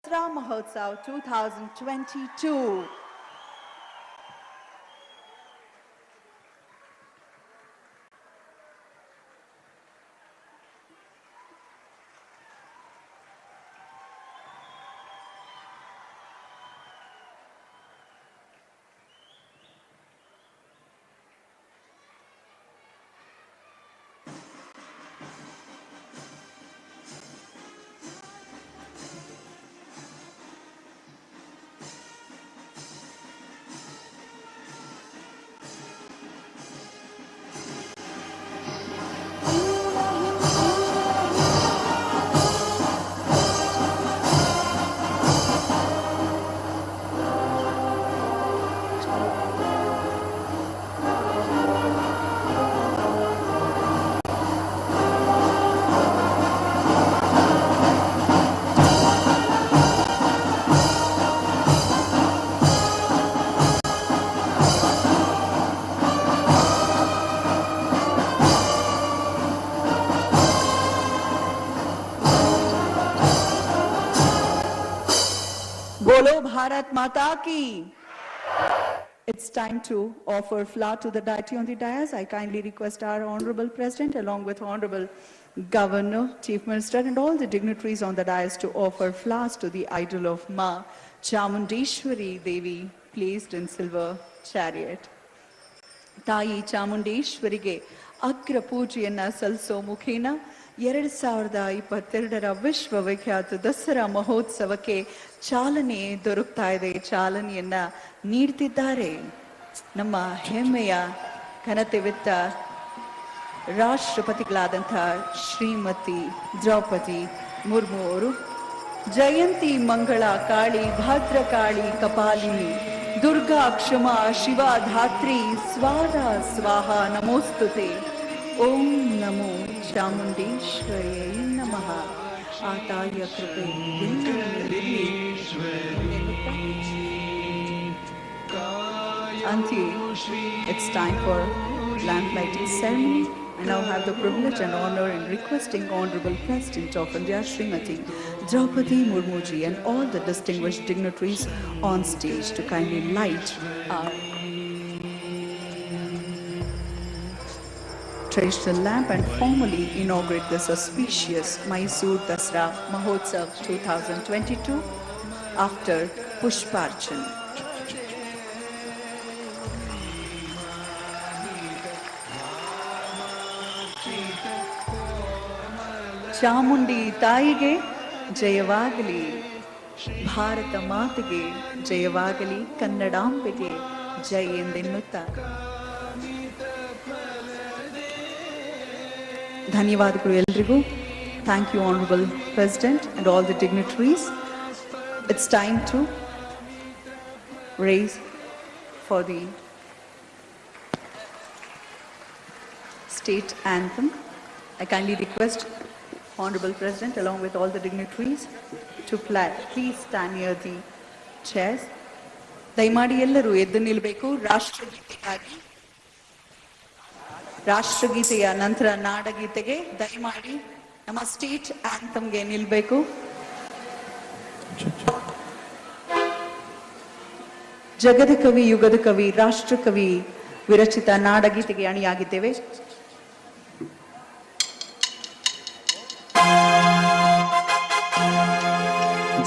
Dasra Mahotsav 2022. Bolo Bharat Mata ki. It's time to offer flower to the deity on the dais. I kindly request our Honorable President along with Honorable Governor, Chief Minister and all the dignitaries on the dais to offer flowers to the idol of Ma Chamundeshwari Devi placed in silver chariot. ತಾಯಿ ಚಾಮುಂಡೇಶ್ವರಿಗೆ ಅಗ್ರ ಪೂಜೆಯನ್ನ ಸಲ್ಲಿಸೋ ಮುಖೇನ 2022ರ ವಿಶ್ವವಿಖ್ಯಾತ ದಸರಾ ಮಹೋತ್ಸವಕ್ಕೆ ಚಾಲನೆ ದೊರಕ್ತಾ ಇದೆ. ಚಾಲನೆಯನ್ನ ನೀಡ್ತಿದ್ದಾರೆ ನಮ್ಮ ಹೆಮ್ಮೆಯ ಘನತೆವಿತ್ತ ರಾಷ್ಟ್ರಪತಿಗಳಾದಂತಹ ಶ್ರೀಮತಿ ದ್ರೌಪದಿ ಮುರ್ಮು ಅವರು. ಜಯಂತಿ ಮಂಗಳ ಕಾಳಿ ಭದ್ರಕಾಳಿ ಕಪಾಲಿನಿ ದುರ್ಗಾ ಕ್ಷಮಾ ಶಿವ ಧಾತ್ರಿ ಸ್ವಾದ ಸ್ವಾಹ ನಮೋಸ್ತುತೆ. ಓಂ ನಮೋ ಚಾಮುಂಡೇಶ್ವರಿಯೈ ನಮಃ. ಆ ತಾಯಿಯ ಕೃಪೆ Until it's time for lamp lighting ceremony, I now have the privilege and honor in requesting Honorable President of India, Srimati Draupadi Murmuji, and all the distinguished dignitaries on stage to kindly light our traditional lamp and formally inaugurate this auspicious Mysore Dasra Mahotsav 2022 after Pushparchan. Chamundi ತಾಯಿಗೆ ಜಯವಾಗಲಿ, ಭಾರತ ಮಾತೆಗೆ ಜಯವಾಗಲಿ, ಕನ್ನಡಾಂಬೆಗೆ ಜಯ ಎಂದೆನ್ನುತ್ತಾ ಧನ್ಯವಾದಗಳು ಎಲ್ರಿಗೂ. Thank you honourable president and all the dignitaries. It's time to raise for the state anthem. I kindly request Honorable President along with all the dignitaries to please stand near the chairs. ದಯಮಾಡಿ ಎಲ್ಲರೂ ಎದ್ದು ನಿಲ್ಲಬೇಕು. ರಾಷ್ಟ್ರಗೀತೆಯ ನಂತರ ನಾಡಗೀತೆಗೆ ದಯಮಾಡಿ ನಮ್ಮ state ಆಂಥಮ್ಗೆ ನಿಲ್ಲಬೇಕು. ಜಗದ ಕವಿ ಯುಗದ ಕವಿ ರಾಷ್ಟ್ರಕವಿ ವಿರಚಿತ ನಾಡಗೀತೆಗೆ ಅಣಿಯಾಗಿದ್ದೇವೆ.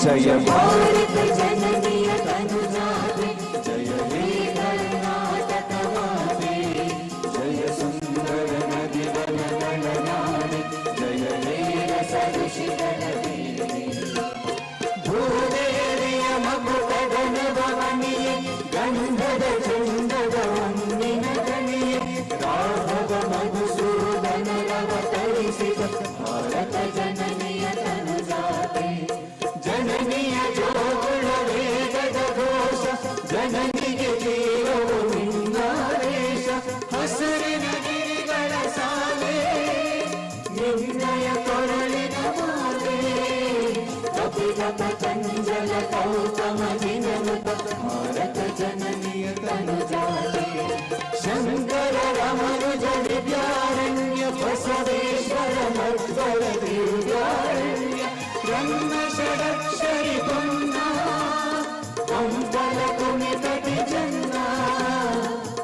जय भारत जननीय तनुजाते जय हे कर्नाटक माते जय सुंदर नदी वन गणनाते जय हे रस ऋषिगण भूदेविय मगु गगन भवनिये गंधद चंदद वन्निन गणिये राघव मधुसूदन रवतरिसित भारत जननीय तनुजाते जननीय जोगुळ ಕಂಬಳ ಕುಣಿತದಿ ಜನ್ನ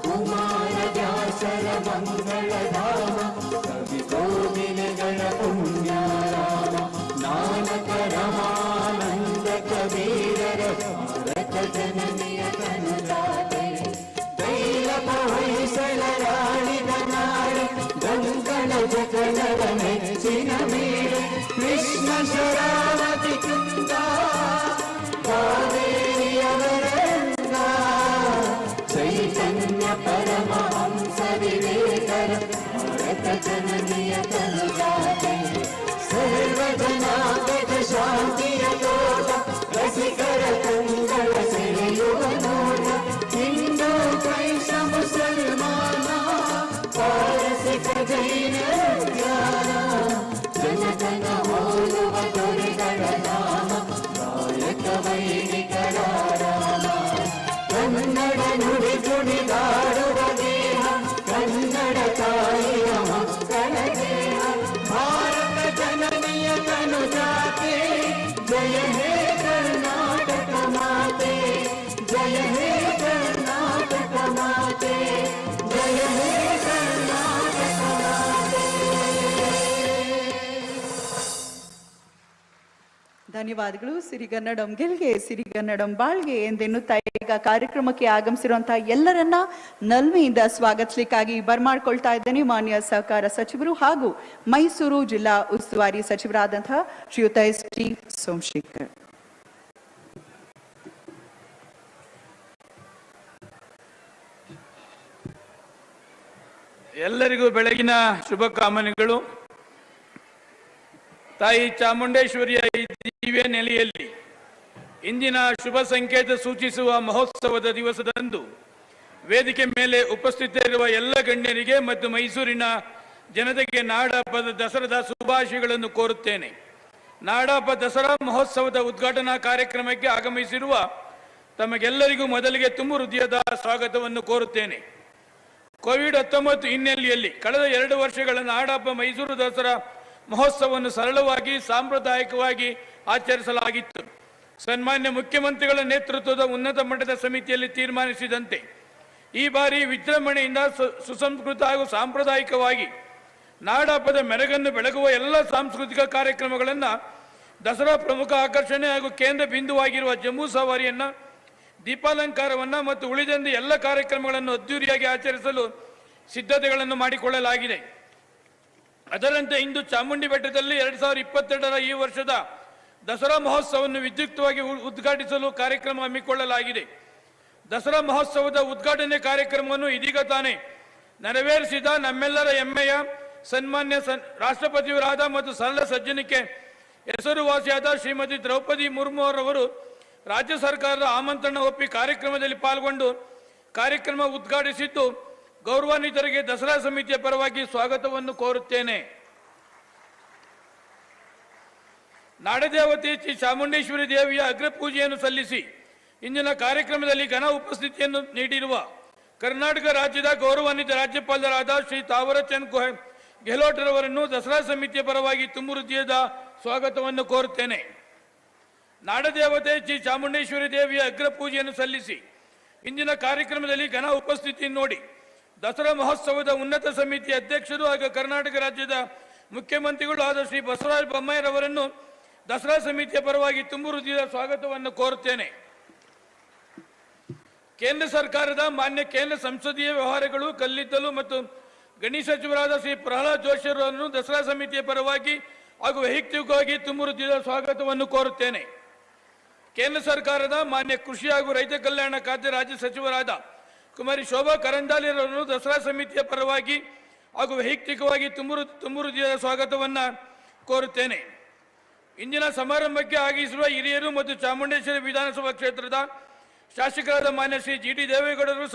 ಕುಮಾರ ವ್ಯಾಸರ ಮಂಗಳ ಧಾಮ ಕವಿ ಕೋಗಿಲೆಗಳ ಪುಣ್ಯಾರಾಮ ನಾನಕ ರಮಾನಂದ ಕಬೀರರ ಭಾರತ ಜನನಿಯ ಕನುಜಾತೆ ದೈಲಪ ಹೊಯ್ಸಳ ರಾಣಿದ ನಾಡು ಗಂಗಳ ಜಗನರ ನೆಚ್ಚಿನ ಮೇಳೆ ಕೃಷ್ಣ ಶರಾವತಿ ಕುಂದ ಕಾವೇರಿಯವರ ಚೈತನ್ಯ ಪರಮಹಂಸ ವಿವೇಕರ ಭಾರತ ಜನನಿಯ ಕನುಜಾತೆ ಸರ್ವ ಜನಾಂಗದ ಶಾಂತಿಯ ತೋಟ ರಸಿಕರ ಕಂಗಳ ಸೆಳೆಯುವ ನೋಟ ಹಿಂದೂ ಕ್ರೈಸ್ತ ಮುಸಲ್ಮಾನ ಪಾರಸಿಕ ಜೈನ ಜ್ಞಾನ ಜನ ಜನ ಹೋಲುವ ದೊರೆಗಳ ನಾಮ ಗಾಯಕ ವೈದಿಕರ ರಾಮ ಕನ್ನಡ ನುಡಿ ನುಡಿದಾಡುವ ದೇಹ ಕನ್ನಡ ತಾಯಿಯ ಮಕ್ಕಳ ದೇಹ ಭಾರತ ಜನನಿಯ ಕನುಜಾತೆ ಜಯ ಹೇ ಕರ್ನಾಟಕ ಮಾತೆ ಜಯ ಹೇ ಕರ್ನಾಟಕ ಮಾತೆ ಜಯ ಹೇ ಕರ್ನಾಟಕ ಮಾತೆ. ಧನ್ಯವಾದಗಳು. ಸಿರಿಗನ್ನಡಂ ಗೆಲ್ಗೆ ಸಿರಿಗನ್ನಡಂ ಬಾಳ್ಗೆ ಎಂದೆನ್ನುತ್ತಾ ಈಗ ಕಾರ್ಯಕ್ರಮಕ್ಕೆ ಆಗಮಿಸಿರುವಂತಹ ಎಲ್ಲರನ್ನ ನಲ್ಮೆಯಿಂದ ಸ್ವಾಗತಿಸಲಿಕ್ಕಾಗಿ ಬರ್ಮಾಡ್ಕೊಳ್ತಾ ಇದ್ದೇನೆ ಮಾನ್ಯ ಸಹಕಾರ ಸಚಿವರು ಹಾಗೂ ಮೈಸೂರು ಜಿಲ್ಲಾ ಉಸ್ತುವಾರಿ ಸಚಿವರಾದಂತಹ ಶ್ರೀಯುತ ಎಸ್.ಟಿ. ಸೋಮಶೇಖರ್. ಎಲ್ಲರಿಗೂ ಬೆಳಗಿನ ಶುಭಕಾಮನೆಗಳು. ತಾಯಿ ಚಾಮುಂಡೇಶ್ವರಿಯ ಈ ದಿವ್ಯ ನೆಲೆಯಲ್ಲಿ ಇಂದಿನ ಶುಭ ಸಂಕೇತ ಸೂಚಿಸುವ ಮಹೋತ್ಸವದ ದಿವಸದಂದು ವೇದಿಕೆ ಮೇಲೆ ಉಪಸ್ಥಿತರಿರುವ ಎಲ್ಲ ಗಣ್ಯರಿಗೆ ಮತ್ತು ಮೈಸೂರಿನ ಜನತೆಗೆ ನಾಡಹಬ್ಬದ ದಸರಾದ ಶುಭಾಶಯಗಳನ್ನು ಕೋರುತ್ತೇನೆ. ನಾಡಹಬ್ಬ ದಸರಾ ಮಹೋತ್ಸವದ ಉದ್ಘಾಟನಾ ಕಾರ್ಯಕ್ರಮಕ್ಕೆ ಆಗಮಿಸಿರುವ ತಮಗೆಲ್ಲರಿಗೂ ಮೊದಲಿಗೆ ತುಂಬು ಹೃದಯದ ಸ್ವಾಗತವನ್ನು ಕೋರುತ್ತೇನೆ. ಕೋವಿಡ್-19 ಹಿನ್ನೆಲೆಯಲ್ಲಿ ಕಳೆದ 2 ವರ್ಷಗಳ ನಾಡಹಬ್ಬ ಮೈಸೂರು ದಸರಾ ಮಹೋತ್ಸವವನ್ನು ಸರಳವಾಗಿ ಸಾಂಪ್ರದಾಯಿಕವಾಗಿ ಆಚರಿಸಲಾಗಿತ್ತು. ಸನ್ಮಾನ್ಯ ಮುಖ್ಯಮಂತ್ರಿಗಳ ನೇತೃತ್ವದ ಉನ್ನತ ಮಟ್ಟದ ಸಮಿತಿಯಲ್ಲಿ ತೀರ್ಮಾನಿಸಿದಂತೆ ಈ ಬಾರಿ ವಿಜೃಂಭಣೆಯಿಂದ ಸುಸಂಸ್ಕೃತ ಹಾಗೂ ಸಾಂಪ್ರದಾಯಿಕವಾಗಿ ನಾಡಹಬ್ಬದ ಮೆರಗನ್ನು ಬೆಳಗುವ ಎಲ್ಲ ಸಾಂಸ್ಕೃತಿಕ ಕಾರ್ಯಕ್ರಮಗಳನ್ನು ದಸರಾ ಪ್ರಮುಖ ಆಕರ್ಷಣೆ ಹಾಗೂ ಕೇಂದ್ರ ಬಿಂದುವಾಗಿರುವ ಜಂಬೂ ಸವಾರಿಯನ್ನು ದೀಪಾಲಂಕಾರವನ್ನು ಮತ್ತು ಉಳಿದಂತೆ ಎಲ್ಲ ಕಾರ್ಯಕ್ರಮಗಳನ್ನು ಅದ್ದೂರಿಯಾಗಿ ಆಚರಿಸಲು ಸಿದ್ಧತೆಗಳನ್ನು ಮಾಡಿಕೊಳ್ಳಲಾಗಿದೆ. ಅದರಂತೆ ಇಂದು ಚಾಮುಂಡಿ ಬೆಟ್ಟದಲ್ಲಿ 2022ರ ಈ ವರ್ಷದ ದಸರಾ ಮಹೋತ್ಸವವನ್ನು ವಿದ್ಯುಕ್ತವಾಗಿ ಉದ್ಘಾಟಿಸಲು ಕಾರ್ಯಕ್ರಮ ಹಮ್ಮಿಕೊಳ್ಳಲಾಗಿದೆ. ದಸರಾ ಮಹೋತ್ಸವದ ಉದ್ಘಾಟನೆ ಕಾರ್ಯಕ್ರಮವನ್ನು ಇದೀಗ ತಾನೇ ನೆರವೇರಿಸಿದ ನಮ್ಮೆಲ್ಲರ ಹೆಮ್ಮೆಯ ಸನ್ಮಾನ್ಯ ರಾಷ್ಟ್ರಪತಿಯವರಾದ ಮತ್ತು ಸರಳ ಸಜ್ಜನಿಕೆ ಹೆಸರುವಾಸಿಯಾದ ಶ್ರೀಮತಿ ದ್ರೌಪದಿ ಮುರ್ಮು ಅವರವರು ರಾಜ್ಯ ಸರ್ಕಾರದ ಆಮಂತ್ರಣ ಒಪ್ಪಿ ಕಾರ್ಯಕ್ರಮದಲ್ಲಿ ಪಾಲ್ಗೊಂಡು ಕಾರ್ಯಕ್ರಮ ಉದ್ಘಾಟಿಸಿದ್ದು ಗೌರವಾನ್ವಿತರಿಗೆ ದಸರಾ ಸಮಿತಿಯ ಪರವಾಗಿ ಸ್ವಾಗತವನ್ನು ಕೋರುತ್ತೇನೆ. ನಾಡದೇವತೆ ಶ್ರೀ ಚಾಮುಂಡೇಶ್ವರಿ ದೇವಿಯ ಅಗ್ರ ಪೂಜೆಯನ್ನು ಸಲ್ಲಿಸಿ ಇಂದಿನ ಕಾರ್ಯಕ್ರಮದಲ್ಲಿ ಘನ ಉಪಸ್ಥಿತಿಯನ್ನು ನೀಡಿರುವ ಕರ್ನಾಟಕ ರಾಜ್ಯದ ಗೌರವಾನ್ವಿತ ರಾಜ್ಯಪಾಲರಾದ ಶ್ರೀ ತಾವರಚಂದ್ ಗೆಹ್ಲೋಟ್ ರವರನ್ನು ದಸರಾ ಸಮಿತಿಯ ಪರವಾಗಿ ತುಂಬು ಹೃದಯದ ಸ್ವಾಗತವನ್ನು ಕೋರುತ್ತೇನೆ. ನಾಡದೇವತೆ ಶ್ರೀ ಚಾಮುಂಡೇಶ್ವರಿ ದೇವಿಯ ಅಗ್ರ ಪೂಜೆಯನ್ನು ಸಲ್ಲಿಸಿ ಇಂದಿನ ಕಾರ್ಯಕ್ರಮದಲ್ಲಿ ಘನ ಉಪಸ್ಥಿತಿ ನೋಡಿ ದಸರಾ ಮಹೋತ್ಸವದ ಉನ್ನತ ಸಮಿತಿ ಅಧ್ಯಕ್ಷರು ಹಾಗೂ ಕರ್ನಾಟಕ ರಾಜ್ಯದ ಮುಖ್ಯಮಂತ್ರಿಗಳು ಆದ ಶ್ರೀ ಬಸವರಾಜ ಬೊಮ್ಮಾಯಿರವರನ್ನು ದಸರಾ ಸಮಿತಿಯ ಪರವಾಗಿ ತುಂಬು ಹೃದಯದ ಸ್ವಾಗತವನ್ನು ಕೋರುತ್ತೇನೆ. ಕೇಂದ್ರ ಸರ್ಕಾರದ ಮಾನ್ಯ ಕೇಂದ್ರ ಸಂಸದೀಯ ವ್ಯವಹಾರಗಳು ಕಲ್ಲಿದ್ದಲು ಮತ್ತು ಗಣಿ ಸಚಿವರಾದ ಶ್ರೀ ಪ್ರಹ್ಲಾದ್ ಜೋಶಿ ಅವರನ್ನು ದಸರಾ ಸಮಿತಿಯ ಪರವಾಗಿ ಹಾಗೂ ವೈಯಕ್ತಿಕವಾಗಿ ತುಂಬು ಹೃದಯದ ಸ್ವಾಗತವನ್ನು ಕೋರುತ್ತೇನೆ. ಕೇಂದ್ರ ಸರ್ಕಾರದ ಮಾನ್ಯ ಕೃಷಿ ಹಾಗೂ ರೈತ ಕಲ್ಯಾಣ ಖಾತೆ ರಾಜ್ಯ ಸಚಿವರಾದ ಕುಮಾರಿ ಶೋಭಾ ಕರಂದಾಲಿಯವರನ್ನು ದಸರಾ ಸಮಿತಿಯ ಪರವಾಗಿ ಹಾಗೂ ವೈಯಕ್ತಿಕವಾಗಿ ತುಂಬು ಹೃದಯದ ಸ್ವಾಗತವನ್ನು ಕೋರುತ್ತೇನೆ. ಇಂದಿನ ಸಮಾರಂಭಕ್ಕೆ ಆಗಮಿಸಿರುವ ಹಿರಿಯರು ಮತ್ತು ಚಾಮುಂಡೇಶ್ವರಿ ವಿಧಾನಸಭಾ ಕ್ಷೇತ್ರದ ಶಾಸಕರಾದ ಮಾನ್ಯ ಶ್ರೀ ಜಿ ಟಿ ದೇವೇಗೌಡರು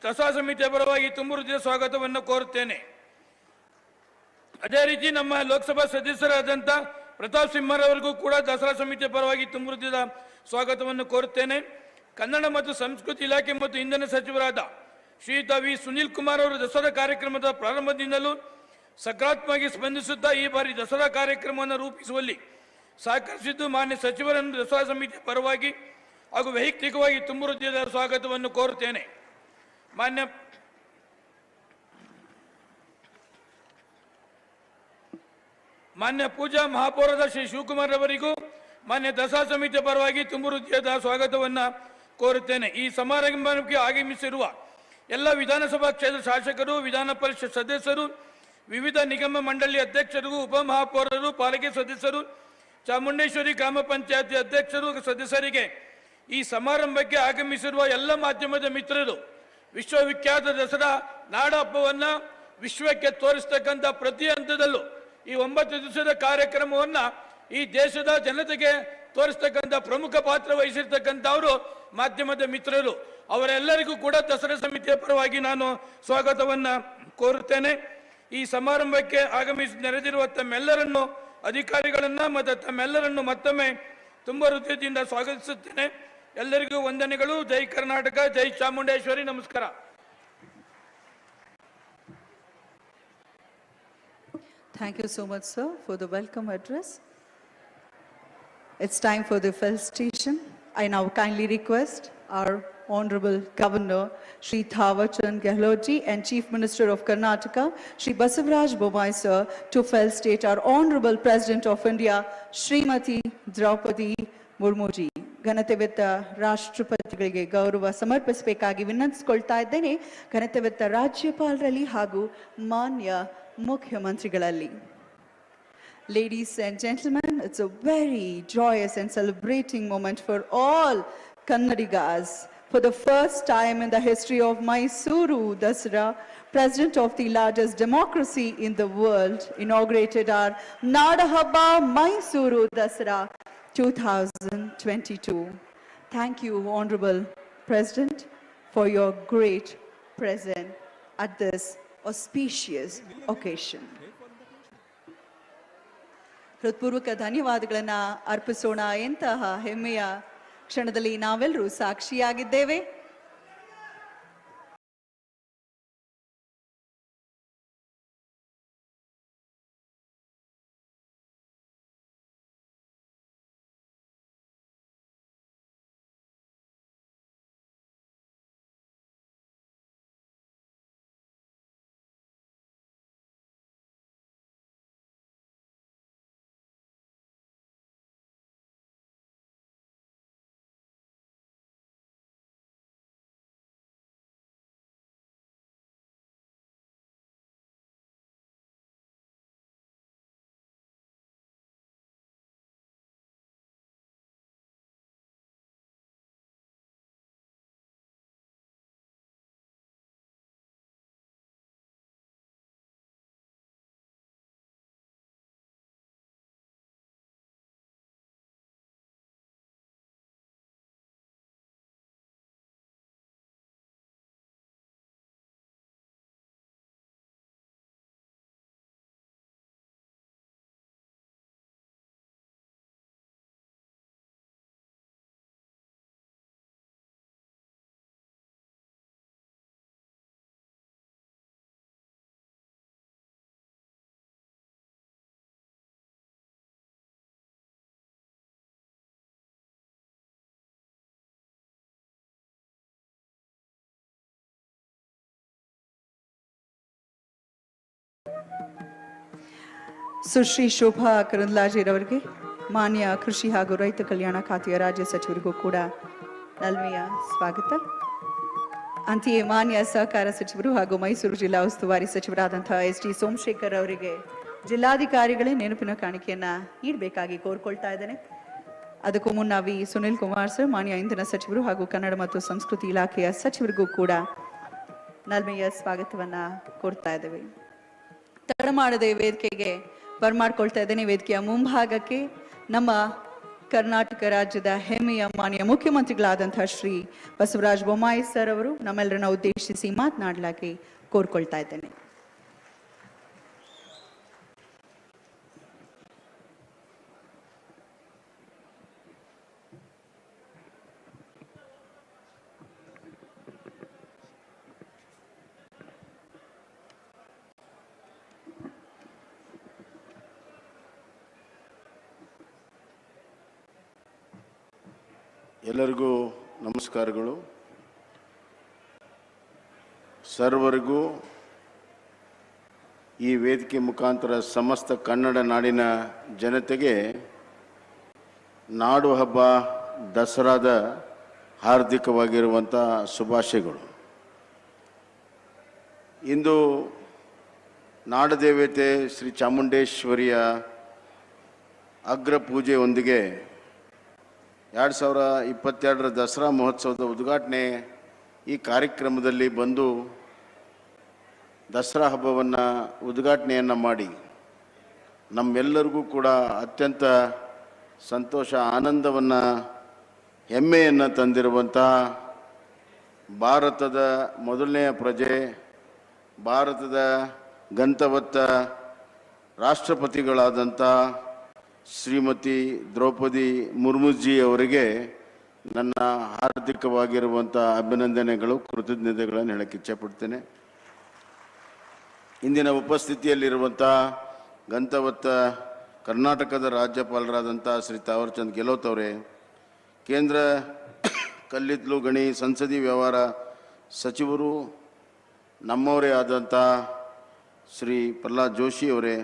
ದಸರಾ ಸಮಿತಿಯ ಪರವಾಗಿ ತುಂಬು ಹೃದಯದ ಸ್ವಾಗತವನ್ನು ಕೋರುತ್ತೇನೆ. ಅದೇ ರೀತಿ ನಮ್ಮ ಲೋಕಸಭಾ ಸದಸ್ಯರಾದಂಥ ಪ್ರತಾಪ್ ಸಿಂಹರವರಿಗೂ ಕೂಡ ದಸರಾ ಸಮಿತಿಯ ಪರವಾಗಿ ತುಂಬು ಹೃದಯದ ಸ್ವಾಗತವನ್ನು ಕೋರುತ್ತೇನೆ. ಕನ್ನಡ ಮತ್ತು ಸಂಸ್ಕೃತಿ ಇಲಾಖೆ ಮತ್ತು ಇಂಧನ ಸಚಿವರಾದ ಶ್ರೀಯುತ ವಿ ಸುನೀಲ್ ಕುಮಾರ್ ಅವರು ದಸರಾ ಕಾರ್ಯಕ್ರಮದ ಪ್ರಾರಂಭದಿಂದಲೂ ಸಕಾರಾತ್ಮಕವಾಗಿ ಸ್ಪಂದಿಸುತ್ತಾ ಈ ಬಾರಿ ದಸರಾ ಕಾರ್ಯಕ್ರಮವನ್ನು ರೂಪಿಸುವಲ್ಲಿ ಸಹಕರಿಸಿದ್ದು ಮಾನ್ಯ ಸಚಿವರನ್ನು ದಸರಾ ಸಮಿತಿಯ ಪರವಾಗಿ ಹಾಗೂ ವೈಯಕ್ತಿಕವಾಗಿ ತುಂಬ ಹೃದಯದ ಸ್ವಾಗತವನ್ನು ಕೋರುತ್ತೇನೆ. ಮಾನ್ಯ ಪೂಜಾ ಮಹಾಪೌರದ ಶ್ರೀ ಶಿವಕುಮಾರ್ ಅವರಿಗೂ ಮಾನ್ಯ ದಸರಾ ಸಮಿತಿಯ ಪರವಾಗಿ ತುಂಬ ಹೃದಯದ ಸ್ವಾಗತವನ್ನು ಕೋರುತ್ತೇನೆ. ಈ ಸಮಾರಂಭಕ್ಕೆ ಆಗಮಿಸಿರುವ ಎಲ್ಲ ವಿಧಾನಸಭಾ ಕ್ಷೇತ್ರ ಶಾಸಕರು, ವಿಧಾನ ಪರಿಷತ್ ಸದಸ್ಯರು, ವಿವಿಧ ನಿಗಮ ಮಂಡಳಿ ಅಧ್ಯಕ್ಷರಿಗೂ, ಉಪಮಹಾಪೌರರು, ಪಾಲಿಕೆ ಸದಸ್ಯರು, ಚಾಮುಂಡೇಶ್ವರಿ ಗ್ರಾಮ ಪಂಚಾಯತಿ ಅಧ್ಯಕ್ಷರು, ಸದಸ್ಯರಿಗೆ, ಈ ಸಮಾರಂಭಕ್ಕೆ ಆಗಮಿಸಿರುವ ಎಲ್ಲ ಮಾಧ್ಯಮದ ಮಿತ್ರರು, ವಿಶ್ವವಿಖ್ಯಾತ ದಸರಾ ನಾಡ ಹಬ್ಬವನ್ನು ವಿಶ್ವಕ್ಕೆ ತೋರಿಸ್ತಕ್ಕಂಥ ಪ್ರತಿ ಹಂತದಲ್ಲೂ ಈ 9 ದಿವಸದ ಕಾರ್ಯಕ್ರಮವನ್ನು ಈ ದೇಶದ ಜನತೆಗೆ ತೋರಿಸ್ತಕ್ಕಂಥ ಪ್ರಮುಖ ಪಾತ್ರ ವಹಿಸಿರ್ತಕ್ಕಂಥವರು ಮಾಧ್ಯಮದ ಮಿತ್ರರು, ಅವರೆಲ್ಲರಿಗೂ ಕೂಡ ದಸರಾ ಸಮಿತಿಯ ಪರವಾಗಿ ನಾನು ಸ್ವಾಗತವನ್ನು ಕೋರುತ್ತೇನೆ. ಈ ಸಮಾರಂಭಕ್ಕೆ ಆಗಮಿಸಿ ನೆರೆದಿರುವ ತಮ್ಮೆಲ್ಲರನ್ನು, ಅಧಿಕಾರಿಗಳನ್ನು ಮತ್ತು ತಮ್ಮೆಲ್ಲರನ್ನು ಮತ್ತೊಮ್ಮೆ ತುಂಬ ಹೃದಯದಿಂದ ಸ್ವಾಗತಿಸುತ್ತೇನೆ. ಎಲ್ಲರಿಗೂ ವಂದನೆಗಳು. ಜೈ ಕರ್ನಾಟಕ, ಜೈ ಚಾಮುಂಡೇಶ್ವರಿ. ನಮಸ್ಕಾರ. Thank you so much, sir, for the welcome address. It's time for the felicitation. I now kindly request our Honorable Governor, Shri Thawar Chand Gehlot ji, and Chief Minister of Karnataka, Shri Basavaraj Bommai sir, to felicitate our Honorable President of India, Srimati Draupadi Murmu ji. ಘನತೆವೆತ್ತ ರಾಷ್ಟ್ರಪತಿಗಳಿಗೆ ಗೌರವ ಸಮರ್ಪಿಸಬೇಕಾಗಿ ವಿನಂತಿಸಿಕೊಳ್ತಾ ಇದ್ದೇನೆ. ಘನತೆವೆತ್ತ ರಾಜ್ಯಪಾಲರಲ್ಲಿ ಹಾಗೂ ಮಾನ್ಯ ಮುಖ್ಯಮಂತ್ರಿಗಳಲ್ಲಿ. Ladies and gentlemen, it's a very joyous and celebrating moment for all Kannadigas. For the first time in the history of Mysuru Dasara, President of the largest democracy in the world, inaugurated our Nadahabba Mysuru Dasara 2022. Thank you, Honorable President, for your great presence at this auspicious occasion. ಹೃತ್ಪೂರ್ವಕ ಧನ್ಯವಾದಗಳನ್ನು ಅರ್ಪಿಸೋಣ. ಎಂತಹ ಹೆಮ್ಮೆಯ ಕ್ಷಣದಲ್ಲಿ ನಾವೆಲ್ಲರೂ ಸಾಕ್ಷಿಯಾಗಿದ್ದೇವೆ. ಸುಶ್ರೀ ಶೋಭಾ ಕರಂದ್ಲಾಜೆರವರಿಗೆ, ಮಾನ್ಯ ಕೃಷಿ ಹಾಗೂ ರೈತ ಕಲ್ಯಾಣ ಖಾತೆಯ ರಾಜ್ಯ ಸಚಿವರಿಗೂ ಕೂಡ ನಲ್ಮೆಯ ಸ್ವಾಗತ. ಅಂತೆಯೇ ಮಾನ್ಯ ಸಹಕಾರ ಸಚಿವರು ಹಾಗೂ ಮೈಸೂರು ಜಿಲ್ಲಾ ಉಸ್ತುವಾರಿ ಸಚಿವರಾದಂತಹ ಎಸ್ ಟಿ ಸೋಮಶೇಖರ್ ಅವರಿಗೆ ಜಿಲ್ಲಾಧಿಕಾರಿಗಳೇ ನೆನಪಿನ ಕಾಣಿಕೆಯನ್ನ ನೀಡಬೇಕಾಗಿ ಕೋರ್ಕೊಳ್ತಾ ಇದ್ದೇನೆ. ಅದಕ್ಕೂ ಮುನ್ನ ವಿ ಸುನಿಲ್ ಕುಮಾರ್ ಸರ್, ಮಾನ್ಯ ಇಂಧನ ಸಚಿವರು ಹಾಗೂ ಕನ್ನಡ ಮತ್ತು ಸಂಸ್ಕೃತಿ ಇಲಾಖೆಯ ಸಚಿವರಿಗೂ ಕೂಡ ನಲ್ಮೆಯ ಸ್ವಾಗತವನ್ನ ಕೋರ್ತಾ ಇದ್ದೇವೆ. ತಡ ಮಾಡದೆ ವೇದಿಕೆಗೆ ಬರ್ಮಾಡ್ಕೊಳ್ತಾ ಇದ್ದೇನೆ. ವೇದಿಕೆಯ ಮುಂಭಾಗಕ್ಕೆ ನಮ್ಮ ಕರ್ನಾಟಕ ರಾಜ್ಯದ ಹೆಮ್ಮೆಯ ಮಾನ್ಯ ಮುಖ್ಯಮಂತ್ರಿಗಳಾದಂತಹ ಶ್ರೀ ಬಸವರಾಜ ಬೊಮ್ಮಾಯಿ ಸರ್ ಅವರು ನಮ್ಮೆಲ್ಲರನ್ನ ಉದ್ದೇಶಿಸಿ ಮಾತನಾಡಲಾಗಿ ಕೋರ್ಕೊಳ್ತಾ ಇದ್ದೇನೆ. ಎಲ್ಲರಿಗೂ ನಮಸ್ಕಾರಗಳು. ಸರ್ವರಿಗೂ ಈ ವೇದಿಕೆ ಮುಖಾಂತರ ಸಮಸ್ತ ಕನ್ನಡ ನಾಡಿನ ಜನತೆಗೆ ನಾಡು ಹಬ್ಬ ದಸರಾದ ಹಾರ್ದಿಕವಾಗಿರುವಂಥ ಶುಭಾಶಯಗಳು. ಇಂದು ನಾಡದೇವತೆ ಶ್ರೀ ಚಾಮುಂಡೇಶ್ವರಿಯ ಅಗ್ರ ಪೂಜೆಯೊಂದಿಗೆ 2022 ದಸರಾ ಮಹೋತ್ಸವದ ಉದ್ಘಾಟನೆ ಈ ಕಾರ್ಯಕ್ರಮದಲ್ಲಿ ಬಂದು ದಸರಾ ಹಬ್ಬವನ್ನು ಉದ್ಘಾಟನೆಯನ್ನು ಮಾಡಿ ನಮ್ಮೆಲ್ಲರಿಗೂ ಕೂಡ ಅತ್ಯಂತ ಸಂತೋಷ ಆನಂದವನ್ನು ಹೆಮ್ಮೆಯನ್ನು ತಂದಿರುವಂಥ ಭಾರತದ ಮೊದಲನೆಯ ಪ್ರಜೆ, ಭಾರತದ ಗಂತವತ್ತ ರಾಷ್ಟ್ರಪತಿಗಳಾದಂಥ ಶ್ರೀಮತಿ ದ್ರೌಪದಿ ಮುರ್ಮುಜಿ ಅವರಿಗೆ ನನ್ನ ಹಾರ್ದಿಕವಾಗಿರುವಂಥ ಅಭಿನಂದನೆಗಳು, ಕೃತಜ್ಞತೆಗಳನ್ನು ಹೇಳಕ್ಕೆ ಇಚ್ಛೆಪಡ್ತೇನೆ. ಇಂದಿನ ಉಪಸ್ಥಿತಿಯಲ್ಲಿರುವಂಥ ಗಂತವತ್ತ ಕರ್ನಾಟಕದ ರಾಜ್ಯಪಾಲರಾದಂಥ ಶ್ರೀ ತಾವರ್ಚಂದ್ ಗೆಹ್ಲೋಟ್ ಅವರೇ, ಕೇಂದ್ರ ಕಲ್ಲಿದ್ದಲು ಗಣಿ ಸಂಸದೀಯ ವ್ಯವಹಾರ ಸಚಿವರು ನಮ್ಮವರೇ ಆದಂಥ ಶ್ರೀ ಪ್ರಹ್ಲಾದ್ ಜೋಶಿ ಅವರೇ,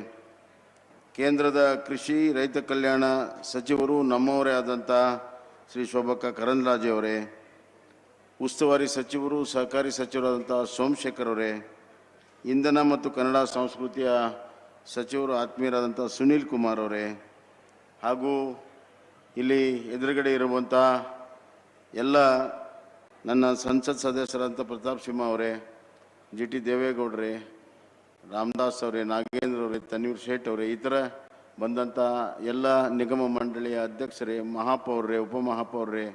ಕೇಂದ್ರದ ಕೃಷಿ ರೈತ ಕಲ್ಯಾಣ ಸಚಿವರು ನಮ್ಮವರೇ ಆದಂಥ ಶ್ರೀ ಶೋಭಕ್ಕ ಕರಂದ್ಲಾಜೆ ಅವರೇ, ಉಸ್ತುವಾರಿ ಸಚಿವರು ಸಹಕಾರಿ ಸಚಿವರಾದಂಥ ಸೋಮಶೇಖರ್ ಅವರೇ, ಇಂಧನ ಮತ್ತು ಕನ್ನಡ ಸಂಸ್ಕೃತಿಯ ಸಚಿವರು ಆತ್ಮೀಯರಾದಂಥ ಸುನೀಲ್ ಕುಮಾರ್ ಅವರೇ, ಹಾಗೂ ಇಲ್ಲಿ ಎದುರುಗಡೆ ಇರುವಂಥ ಎಲ್ಲ ನನ್ನ ಸಂಸತ್ ಸದಸ್ಯರಾದಂಥ ಪ್ರತಾಪ್ ಸಿಂಹ ಅವರೇ, ಜಿ ಟಿ ದೇವೇಗೌಡರೇ, ರಾಮದಾಸ್ ಅವರೇ, ನಾಗೇಂದ್ರ ಅವರೇ, ತನ್ವೀರ್ ಶೇಟ್ ಅವರೇ, ಇತರ ಬಂದಂಥ ಎಲ್ಲ ನಿಗಮ ಮಂಡಳಿಯ ಅಧ್ಯಕ್ಷರೇ, ಮಹಾಪೌರರೇ, ಉಪಮಹಾಪೌರರೇ,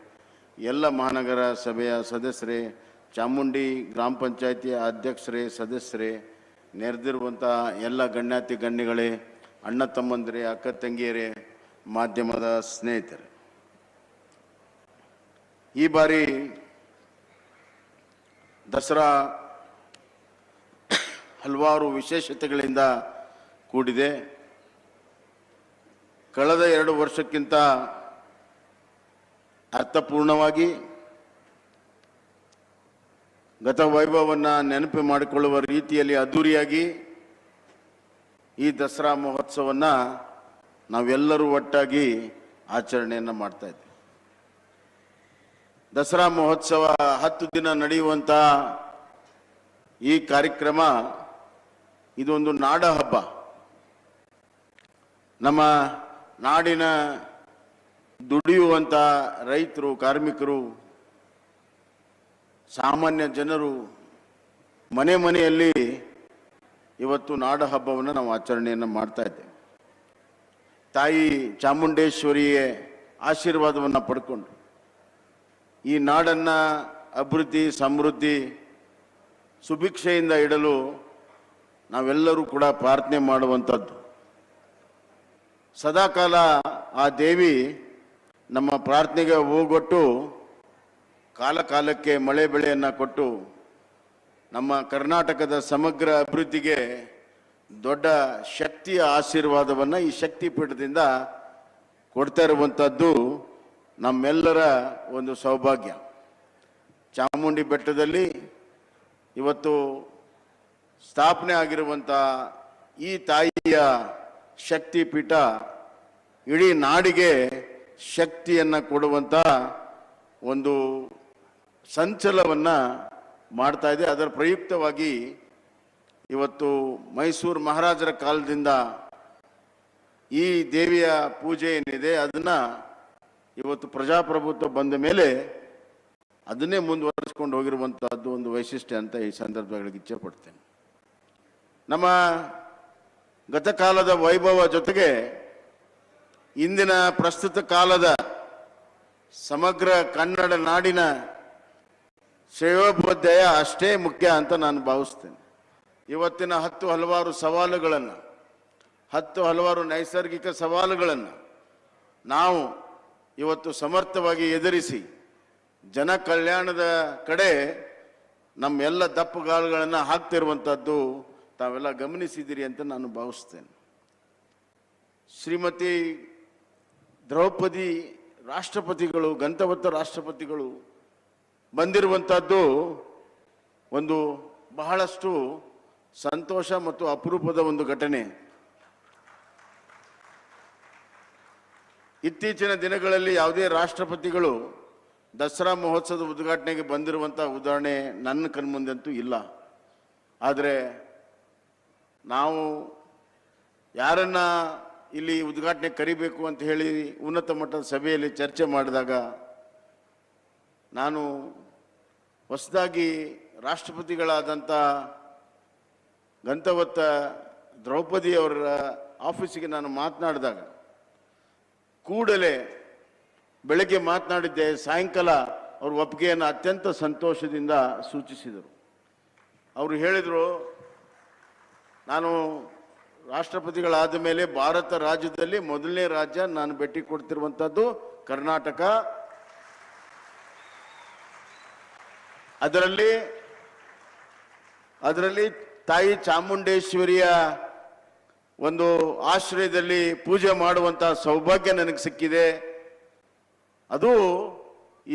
ಎಲ್ಲ ಮಹಾನಗರ ಸಭೆಯ ಸದಸ್ಯರೇ, ಚಾಮುಂಡಿ ಗ್ರಾಮ ಪಂಚಾಯಿತಿಯ ಅಧ್ಯಕ್ಷರೇ, ಸದಸ್ಯರೇ, ನೆರೆದಿರುವಂಥ ಎಲ್ಲ ಗಣ್ಯಾತಿ ಗಣ್ಯಗಳೇ, ಅಣ್ಣ ತಮ್ಮಂದಿರೇ, ಅಕ್ಕ ತಂಗಿಯರೇ, ಮಾಧ್ಯಮದ ಸ್ನೇಹಿತರೆ, ಈ ಬಾರಿ ದಸರಾ ಹಲವಾರು ವಿಶೇಷತೆಗಳಿಂದ ಕೂಡಿದೆ. ಕಳೆದ 2 ವರ್ಷಕ್ಕಿಂತ ಅರ್ಥಪೂರ್ಣವಾಗಿ ಗತ ವೈಭವವನ್ನು ನೆನಪು ಮಾಡಿಕೊಳ್ಳುವ ರೀತಿಯಲ್ಲಿ ಅದ್ಧೂರಿಯಾಗಿ ಈ ದಸರಾ ಮಹೋತ್ಸವವನ್ನು ನಾವೆಲ್ಲರೂ ಒಟ್ಟಾಗಿ ಆಚರಣೆಯನ್ನು ಮಾಡ್ತಾ ಇದ್ದೀವಿ. ದಸರಾ ಮಹೋತ್ಸವ 10 ದಿನ ನಡೆಯುವಂಥ ಈ ಕಾರ್ಯಕ್ರಮ ಇದೊಂದು ನಾಡ ಹಬ್ಬ. ನಮ್ಮ ನಾಡಿನ ದುಡಿಯುವಂಥ ರೈತರು, ಕಾರ್ಮಿಕರು, ಸಾಮಾನ್ಯ ಜನರು ಮನೆ ಮನೆಯಲ್ಲಿ ಇವತ್ತು ನಾಡ ಹಬ್ಬವನ್ನು ನಾವು ಆಚರಣೆಯನ್ನು ಮಾಡ್ತಾ ಇದ್ದೇವೆ. ತಾಯಿ ಚಾಮುಂಡೇಶ್ವರಿಯ ಆಶೀರ್ವಾದವನ್ನು ಪಡ್ಕೊಂಡು ಈ ನಾಡನ್ನು ಅಭಿವೃದ್ಧಿ, ಸಮೃದ್ಧಿ, ಸುಭಿಕ್ಷೆಯಿಂದ ಇಡಲು ನಾವೆಲ್ಲರೂ ಕೂಡ ಪ್ರಾರ್ಥನೆ ಮಾಡುವಂಥದ್ದು. ಸದಾಕಾಲ ಆ ದೇವಿ ನಮ್ಮ ಪ್ರಾರ್ಥನೆಗೆ ಹೋಗೊಟ್ಟು ಕಾಲ ಕಾಲಕ್ಕೆ ಮಳೆ ಬೆಳೆಯನ್ನು ಕೊಟ್ಟು ನಮ್ಮ ಕರ್ನಾಟಕದ ಸಮಗ್ರ ಅಭಿವೃದ್ಧಿಗೆ ದೊಡ್ಡ ಶಕ್ತಿಯ ಆಶೀರ್ವಾದವನ್ನು ಈ ಶಕ್ತಿ ಪೀಠದಿಂದ ಕೊಡ್ತಾ ಇರುವಂಥದ್ದು ನಮ್ಮೆಲ್ಲರ ಒಂದು ಸೌಭಾಗ್ಯ. ಚಾಮುಂಡಿ ಬೆಟ್ಟದಲ್ಲಿ ಇವತ್ತು ಸ್ಥಾಪನೆ ಆಗಿರುವಂಥ ಈ ತಾಯಿಯ ಶಕ್ತಿ ಪೀಠ ಇಡೀ ನಾಡಿಗೆ ಶಕ್ತಿಯನ್ನು ಕೊಡುವಂಥ ಒಂದು ಸಂಚಲನವನ್ನು ಮಾಡ್ತಾ ಇದೆ. ಅದರ ಪ್ರಯುಕ್ತವಾಗಿ ಇವತ್ತು ಮೈಸೂರು ಮಹಾರಾಜರ ಕಾಲದಿಂದ ಈ ದೇವಿಯ ಪೂಜೆ ಏನಿದೆ ಅದನ್ನು ಇವತ್ತು ಪ್ರಜಾಪ್ರಭುತ್ವ ಬಂದ ಮೇಲೆ ಅದನ್ನೇ ಮುಂದುವರಿಸ್ಕೊಂಡು ಹೋಗಿರುವಂಥದ್ದು ಒಂದು ವೈಶಿಷ್ಟ್ಯ ಅಂತ ಈ ಸಂದರ್ಭಗಳಿಗೆ ಇಚ್ಛೆ ಪಡ್ತೇನೆ. ನಮ್ಮ ಗತಕಾಲದ ವೈಭವ ಜೊತೆಗೆ ಇಂದಿನ ಪ್ರಸ್ತುತ ಕಾಲದ ಸಮಗ್ರ ಕನ್ನಡ ನಾಡಿನ ಶ್ರೇಯೋಭ್ಯುದಯ ಅಷ್ಟೇ ಮುಖ್ಯ ಅಂತ ನಾನು ಭಾವಿಸ್ತೇನೆ. ಇವತ್ತಿನ ಹಲವಾರು ಸವಾಲುಗಳನ್ನು, ಹಲವಾರು ನೈಸರ್ಗಿಕ ಸವಾಲುಗಳನ್ನು ನಾವು ಇವತ್ತು ಸಮರ್ಥವಾಗಿ ಎದುರಿಸಿ ಜನ ಕಲ್ಯಾಣದ ಕಡೆ ನಮ್ಮೆಲ್ಲ ದಪ್ಪುಗಾಲುಗಳನ್ನು ಹಾಕ್ತಿರುವಂಥದ್ದು ತಾವೆಲ್ಲ ಗಮನಿಸಿದ್ದೀರಿ ಅಂತ ನಾನು ಭಾವಿಸ್ತೇನೆ. ಶ್ರೀಮತಿ ದ್ರೌಪದಿ ರಾಷ್ಟ್ರಪತಿಗಳು, ಗಂತವತ್ತ ರಾಷ್ಟ್ರಪತಿಗಳು ಬಂದಿರುವಂಥದ್ದು ಒಂದು ಬಹಳಷ್ಟು ಸಂತೋಷ ಮತ್ತು ಅಪರೂಪದ ಒಂದು ಘಟನೆ. ಇತ್ತೀಚಿನ ದಿನಗಳಲ್ಲಿ ಯಾವುದೇ ರಾಷ್ಟ್ರಪತಿಗಳು ದಸರಾ ಮಹೋತ್ಸವದ ಉದ್ಘಾಟನೆಗೆ ಬಂದಿರುವಂಥ ಉದಾಹರಣೆ ನನ್ನ ಕಣ್ಮುಂದಂತೂ ಇಲ್ಲ. ಆದರೆ ನಾವು ಯಾರನ್ನ ಇಲ್ಲಿ ಉದ್ಘಾಟನೆ ಕರಿಬೇಕು ಅಂತ ಹೇಳಿ ಉನ್ನತ ಮಟ್ಟದ ಸಭೆಯಲ್ಲಿ ಚರ್ಚೆ ಮಾಡಿದಾಗ ನಾನು ಹೊಸದಾಗಿ ರಾಷ್ಟ್ರಪತಿಗಳಾದಂಥ ಗಂತವತ್ತ ದ್ರೌಪದಿ ಅವರ ಆಫೀಸಿಗೆ ನಾನು ಮಾತನಾಡಿದಾಗ ಕೂಡಲೇ ಬೆಳಗ್ಗೆ ಮಾತನಾಡಿದ್ದೆ, ಸಾಯಂಕಾಲ ಅವ್ರ ಒಪ್ಪಿಗೆಯನ್ನು ಅತ್ಯಂತ ಸಂತೋಷದಿಂದ ಸೂಚಿಸಿದರು. ಅವರು ಹೇಳಿದರು, ನಾನು ರಾಷ್ಟ್ರಪತಿಗಳಾದ ಮೇಲೆ ಭಾರತ ರಾಜ್ಯದಲ್ಲಿ ಮೊದಲನೇ ರಾಜ್ಯ ನಾನು ಭೇಟಿ ಕೊಡ್ತಿರುವಂಥದ್ದು ಕರ್ನಾಟಕ. ಅದರಲ್ಲಿ ತಾಯಿ ಚಾಮುಂಡೇಶ್ವರಿಯ ಒಂದು ಆಶ್ರಯದಲ್ಲಿ ಪೂಜೆ ಮಾಡುವಂಥ ಸೌಭಾಗ್ಯ ನನಗೆ ಸಿಕ್ಕಿದೆ. ಅದು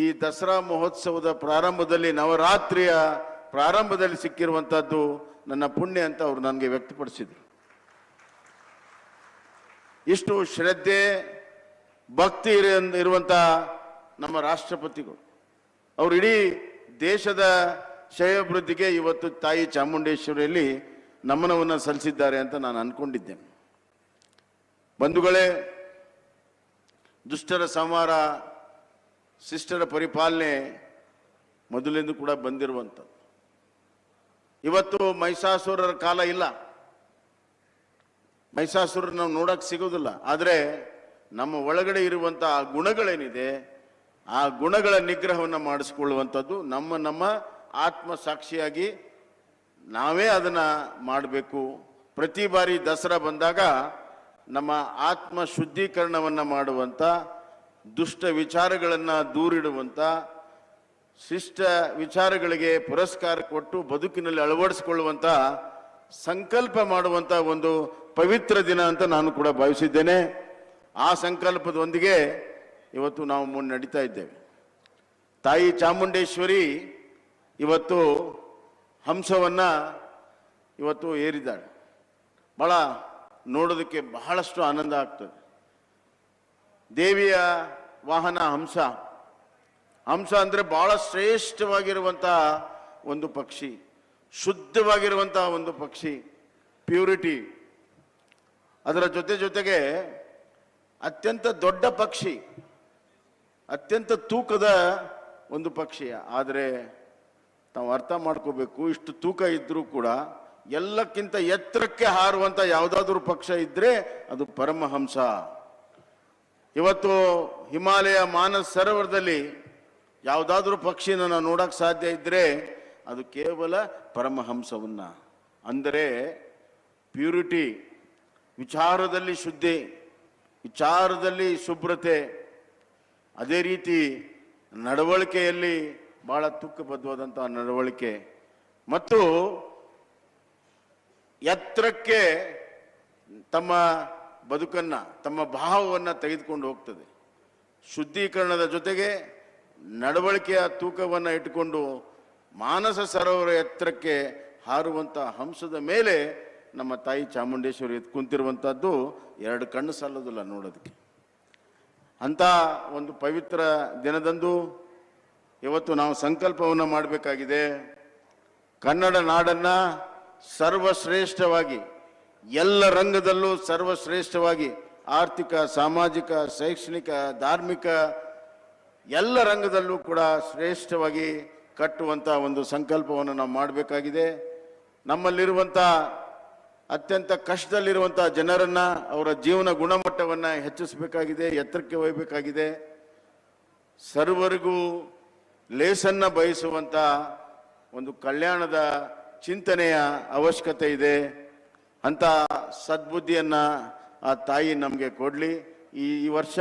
ಈ ದಸರಾ ಮಹೋತ್ಸವದ ಪ್ರಾರಂಭದಲ್ಲಿ, ನವರಾತ್ರಿಯ ಪ್ರಾರಂಭದಲ್ಲಿ ಸಿಕ್ಕಿರುವಂಥದ್ದು ನನ್ನ ಪುಣ್ಯ ಅಂತ ಅವರು ನನಗೆ ವ್ಯಕ್ತಪಡಿಸಿದರು. ಇಷ್ಟು ಶ್ರದ್ಧೆ ಭಕ್ತಿ ಇರುವಂಥ ನಮ್ಮ ರಾಷ್ಟ್ರಪತಿಗಳು ಅವರು ಇಡೀ ದೇಶದ ಶ್ರೇಯೋಭಿವೃದ್ಧಿಗೆ ಇವತ್ತು ತಾಯಿ ಚಾಮುಂಡೇಶ್ವರಿಯಲ್ಲಿ ನಮನವನ್ನು ಸಲ್ಲಿಸಿದ್ದಾರೆ ಅಂತ ನಾನು ಅಂದ್ಕೊಂಡಿದ್ದೇನೆ. ಬಂಧುಗಳೇ, ದುಷ್ಟರ ಸಂಹಾರ, ಶಿಷ್ಟರ ಪರಿಪಾಲನೆ ಮೊದಲಿಂದ ಕೂಡ ಬಂದಿರುವಂಥದ್ದು. ಇವತ್ತು ಮಹಿಷಾಸುರರ ಕಾಲ ಇಲ್ಲ, ಮಹಿಷಾಸುರ ನಾವು ನೋಡಕ್ಕೆ ಸಿಗೋದಿಲ್ಲ. ಆದರೆ ನಮ್ಮ ಒಳಗಡೆ ಇರುವಂಥ ಆ ಗುಣಗಳೇನಿದೆ, ಆ ಗುಣಗಳ ನಿಗ್ರಹವನ್ನು ಮಾಡಿಸ್ಕೊಳ್ಳುವಂಥದ್ದು ನಮ್ಮ ಆತ್ಮ ಸಾಕ್ಷಿಯಾಗಿ ನಾವೇ ಅದನ್ನು ಮಾಡಬೇಕು. ಪ್ರತಿ ಬಾರಿ ದಸರಾ ಬಂದಾಗ ನಮ್ಮ ಆತ್ಮ ಶುದ್ಧೀಕರಣವನ್ನು ಮಾಡುವಂಥ, ದುಷ್ಟ ವಿಚಾರಗಳನ್ನು ದೂರಿಡುವಂಥ, ಶಿಷ್ಟ ವಿಚಾರಗಳಿಗೆ ಪುರಸ್ಕಾರ ಕೊಟ್ಟು ಬದುಕಿನಲ್ಲಿ ಅಳವಡಿಸಿಕೊಳ್ಳುವಂಥ ಸಂಕಲ್ಪ ಮಾಡುವಂಥ ಒಂದು ಪವಿತ್ರ ದಿನ ಅಂತ ನಾನು ಕೂಡ ಭಾವಿಸಿದ್ದೇನೆ. ಆ ಸಂಕಲ್ಪದೊಂದಿಗೆ ಇವತ್ತು ನಾವು ಮುನ್ನಡೀತಾ ಇದ್ದೇವೆ. ತಾಯಿ ಚಾಮುಂಡೇಶ್ವರಿ ಇವತ್ತು ಹಂಸವನ್ನು ಇವತ್ತು ಏರಿದ್ದಾಳೆ. ಬಹಳ ನೋಡೋದಕ್ಕೆ ಬಹಳಷ್ಟು ಆನಂದ ಆಗ್ತದೆ. ದೇವಿಯ ವಾಹನ ಹಂಸ. ಹಂಸ ಅಂದರೆ ಬಹಳ ಶ್ರೇಷ್ಠವಾಗಿರುವಂಥ ಒಂದು ಪಕ್ಷಿ, ಶುದ್ಧವಾಗಿರುವಂಥ ಒಂದು ಪಕ್ಷಿ, ಪ್ಯೂರಿಟಿ. ಅದರ ಜೊತೆಗೆ ಅತ್ಯಂತ ದೊಡ್ಡ ಪಕ್ಷಿ, ಅತ್ಯಂತ ತೂಕದ ಒಂದು ಪಕ್ಷಿ. ಆದರೆ ನಾವು ಅರ್ಥ ಮಾಡ್ಕೋಬೇಕು, ಇಷ್ಟು ತೂಕ ಇದ್ರೂ ಕೂಡ ಎಲ್ಲಕ್ಕಿಂತ ಎತ್ತರಕ್ಕೆ ಹಾರುವಂಥ ಯಾವುದಾದ್ರೂ ಪಕ್ಷ ಇದ್ದರೆ ಅದು ಪರಮಹಂಸ. ಇವತ್ತು ಹಿಮಾಲಯ ಮಾನಸ ಸರೋವರದಲ್ಲಿ ಯಾವುದಾದ್ರೂ ಪಕ್ಷಿನ ನಾವು ನೋಡಕ್ಕೆ ಸಾಧ್ಯ ಇದ್ದರೆ ಅದು ಕೇವಲ ಪರಮಹಂಸವನ್ನ. ಅಂದರೆ ಪ್ಯೂರಿಟಿ, ವಿಚಾರದಲ್ಲಿ ಶುದ್ಧಿ, ವಿಚಾರದಲ್ಲಿ ಶುಭ್ರತೆ, ಅದೇ ರೀತಿ ನಡವಳಿಕೆಯಲ್ಲಿ ಬಹಳ ತೂಕಬದ್ಧವಾದಂಥ ನಡವಳಿಕೆ ಮತ್ತು ಎತ್ತರಕ್ಕೆ ತಮ್ಮ ಬದುಕನ್ನು, ತಮ್ಮ ಭಾವವನ್ನು ತೆಗೆದುಕೊಂಡು ಹೋಗ್ತದೆ. ಶುದ್ಧೀಕರಣದ ಜೊತೆಗೆ ನಡವಳಿಕೆಯ ತೂಕವನ್ನು ಇಟ್ಟುಕೊಂಡು ಮಾನಸ ಸರೋವರ ಎತ್ತರಕ್ಕೆ ಹಾರುವಂಥ ಹಂಸದ ಮೇಲೆ ನಮ್ಮ ತಾಯಿ ಚಾಮುಂಡೇಶ್ವರಿ ಕುಂತಿರುವಂಥದ್ದು ಎರಡು ಕಣ್ಣು ಸಾಲೋದಿಲ್ಲ ನೋಡೋದಕ್ಕೆ. ಅಂಥ ಒಂದು ಪವಿತ್ರ ದಿನದಂದು ಇವತ್ತು ನಾವು ಸಂಕಲ್ಪವನ್ನು ಮಾಡಬೇಕಾಗಿದೆ. ಕನ್ನಡ ನಾಡನ್ನು ಸರ್ವಶ್ರೇಷ್ಠವಾಗಿ, ಎಲ್ಲ ರಂಗದಲ್ಲೂ ಸರ್ವಶ್ರೇಷ್ಠವಾಗಿ, ಆರ್ಥಿಕ, ಸಾಮಾಜಿಕ, ಶೈಕ್ಷಣಿಕ, ಧಾರ್ಮಿಕ ಎಲ್ಲ ರಂಗದಲ್ಲೂ ಕೂಡ ಶ್ರೇಷ್ಠವಾಗಿ ಕಟ್ಟುವಂಥ ಒಂದು ಸಂಕಲ್ಪವನ್ನು ನಾವು ಮಾಡಬೇಕಾಗಿದೆ. ನಮ್ಮಲ್ಲಿರುವಂಥ ಅತ್ಯಂತ ಕಷ್ಟದಲ್ಲಿರುವಂಥ ಜನರನ್ನು, ಅವರ ಜೀವನ ಗುಣಮಟ್ಟವನ್ನು ಹೆಚ್ಚಿಸಬೇಕಾಗಿದೆ, ಎತ್ತರಕ್ಕೆ ಒಯ್ಯಬೇಕಾಗಿದೆ. ಸರ್ವರಿಗೂ ಲೇಸನ್ನು ಬಯಸುವಂಥ ಒಂದು ಕಲ್ಯಾಣದ ಚಿಂತನೆಯ ಅವಶ್ಯಕತೆ ಇದೆ. ಅಂಥ ಸದ್ಬುದ್ಧಿಯನ್ನು ಆ ತಾಯಿ ನಮಗೆ ಕೊಡಲಿ. ಈ ವರ್ಷ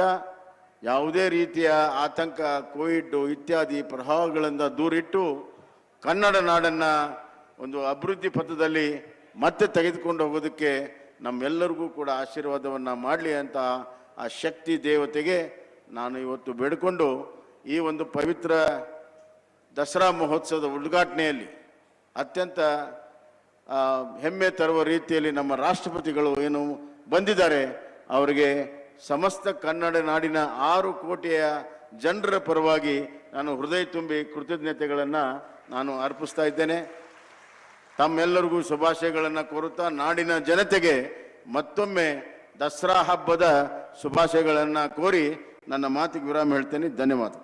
ಯಾವುದೇ ರೀತಿಯ ಆತಂಕ, ಕೋವಿಡ್ ಇತ್ಯಾದಿ ಪ್ರಭಾವಗಳಿಂದ ದೂರಿಟ್ಟು ಕನ್ನಡ ನಾಡನ್ನು ಒಂದು ಅಭಿವೃದ್ಧಿ ಪಥದಲ್ಲಿ ಮತ್ತೆ ತೆಗೆದುಕೊಂಡು ಹೋಗೋದಕ್ಕೆ ನಮ್ಮೆಲ್ಲರಿಗೂ ಕೂಡ ಆಶೀರ್ವಾದವನ್ನು ಮಾಡಲಿ ಅಂತ ಆ ಶಕ್ತಿ ದೇವತೆಗೆ ನಾನು ಇವತ್ತು ಬೇಡಿಕೊಂಡು ಈ ಒಂದು ಪವಿತ್ರ ದಸರಾ ಮಹೋತ್ಸವದ ಉದ್ಘಾಟನೆಯಲ್ಲಿ ಅತ್ಯಂತ ಹೆಮ್ಮೆ ತರುವ ರೀತಿಯಲ್ಲಿ ನಮ್ಮ ರಾಷ್ಟ್ರಪತಿಗಳು ಏನು ಬಂದಿದ್ದಾರೆ ಅವರಿಗೆ ಸಮಸ್ತ ಕನ್ನಡ ನಾಡಿನ 6 ಕೋಟಿಯ ಜನರ ಪರವಾಗಿ ನಾನು ಹೃದಯ ತುಂಬಿ ಕೃತಜ್ಞತೆಗಳನ್ನು ನಾನು ಅರ್ಪಿಸ್ತಾ ಇದ್ದೇನೆ. ತಮ್ಮೆಲ್ಲರಿಗೂ ಶುಭಾಶಯಗಳನ್ನು ಕೋರುತ್ತಾ ನಾಡಿನ ಜನತೆಗೆ ಮತ್ತೊಮ್ಮೆ ದಸರಾ ಹಬ್ಬದ ಶುಭಾಶಯಗಳನ್ನು ಕೋರಿ ನನ್ನ ಮಾತಿಗೆ ವಿರಾಮ ಹೇಳ್ತೇನೆ. ಧನ್ಯವಾದ.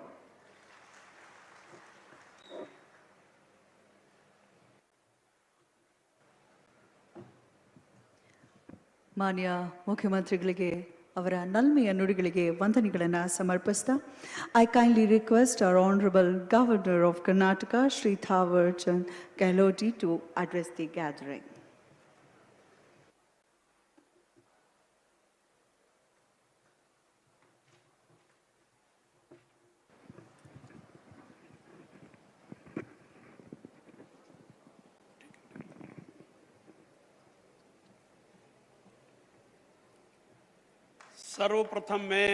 ಮಾನ್ಯ ಮುಖ್ಯಮಂತ್ರಿಗಳಿಗೆ ಅವರ ನಲ್ಮೆಯ ನುಡಿಗಳಿಗೆ ವಂದನೆಗಳನ್ನು ಸಮರ್ಪಿಸ್ತಾ I kindly request our honourable governor of Karnataka Shri Thawar Chand Gehlot to address the gathering. सर्वप्रथम मैं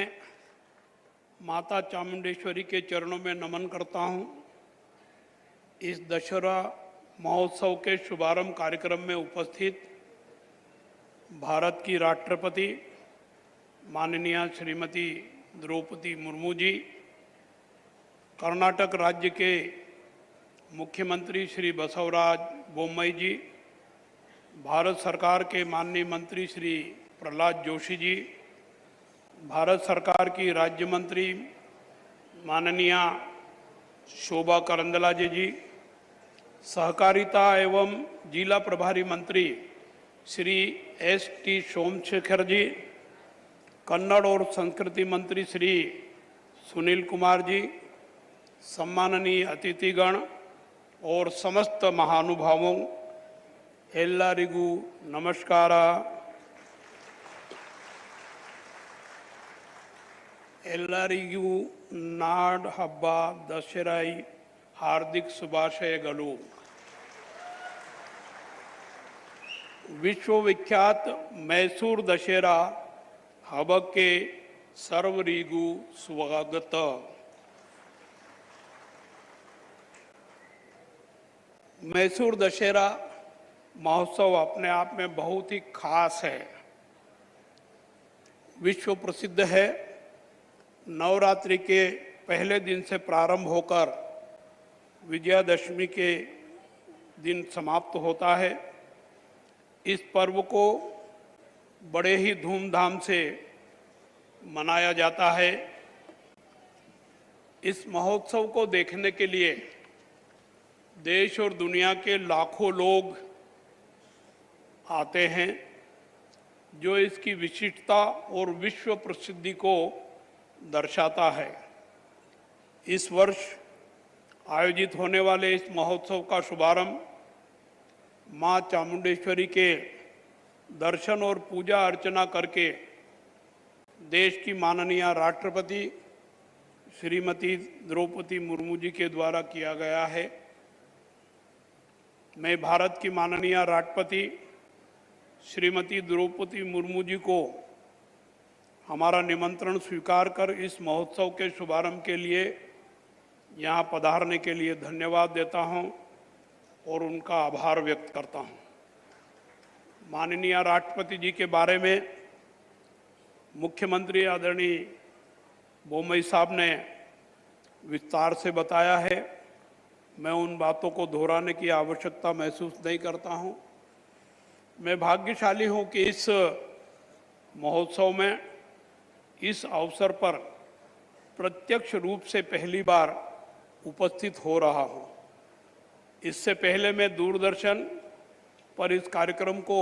माता चामुंडेश्वरी के चरणों में नमन करता हूं। इस दशहरा महोत्सव के शुभारंभ कार्यक्रम में उपस्थित भारत की राष्ट्रपति माननीय श्रीमती द्रौपदी मुर्मू जी, कर्नाटक राज्य के मुख्यमंत्री श्री बसवराज बोम्मई जी, भारत सरकार के माननीय मंत्री श्री प्रहलाद जोशी जी, भारत सरकार की राज्य मंत्री माननीय शोभा करंदलाजे जी, सहकारिता एवं जिला प्रभारी मंत्री श्री S.T. सोमशेखर जी, कन्नड़ और संस्कृति मंत्री श्री सुनील कुमार जी, सम्माननीय अतिथिगण और समस्त महानुभावों एल्लारिगू नमस्कार. ಎಲ್ಲರಿಗೂ ನಾಡ ಹಬ್ಬ ದಸರಾಯಿ ಹಾರ್ದಿಕ ಶುಭಾಶಯಗಳು. ವಿಶ್ವವಿಖ್ಯಾತ ಮೈಸೂರು ದಸರಾ ಹಬ್ಬಕ್ಕೆ ಸರ್ವರಿಗೂ ಸ್ವಾಗತ. मैसूर दशहरा महोत्सव अपने आप में बहुत ही खास है, विश्व प्रसिद्ध है. नवरात्रि के पहले दिन से प्रारंभ होकर विजयादशमी के दिन समाप्त होता है. इस पर्व को बड़े ही धूमधाम से मनाया जाता है. इस महोत्सव को देखने के लिए देश और दुनिया के लाखों लोग आते हैं, जो इसकी विशिष्टता और विश्व प्रसिद्धि को दर्शाता है. इस वर्ष आयोजित होने वाले इस महोत्सव का शुभारंभ मां चामुंडेश्वरी के दर्शन और पूजा अर्चना करके देश की माननीय राष्ट्रपति श्रीमती द्रौपदी मुर्मू जी के द्वारा किया गया है. मैं भारत की माननीय राष्ट्रपति श्रीमती द्रौपदी मुर्मू जी को हमारा निमंत्रण स्वीकार कर इस महोत्सव के शुभारंभ के लिए यहाँ पधारने के लिए धन्यवाद देता हूँ और उनका आभार व्यक्त करता हूँ. माननीय राष्ट्रपति जी के बारे में मुख्यमंत्री आदरणीय बोम्मई साहब ने विस्तार से बताया है. मैं उन बातों को दोहराने की आवश्यकता महसूस नहीं करता हूँ. मैं भाग्यशाली हूँ कि इस महोत्सव में इस अवसर पर प्रत्यक्ष रूप से पहली बार उपस्थित हो रहा हूँ. इससे पहले मैं दूरदर्शन पर इस कार्यक्रम को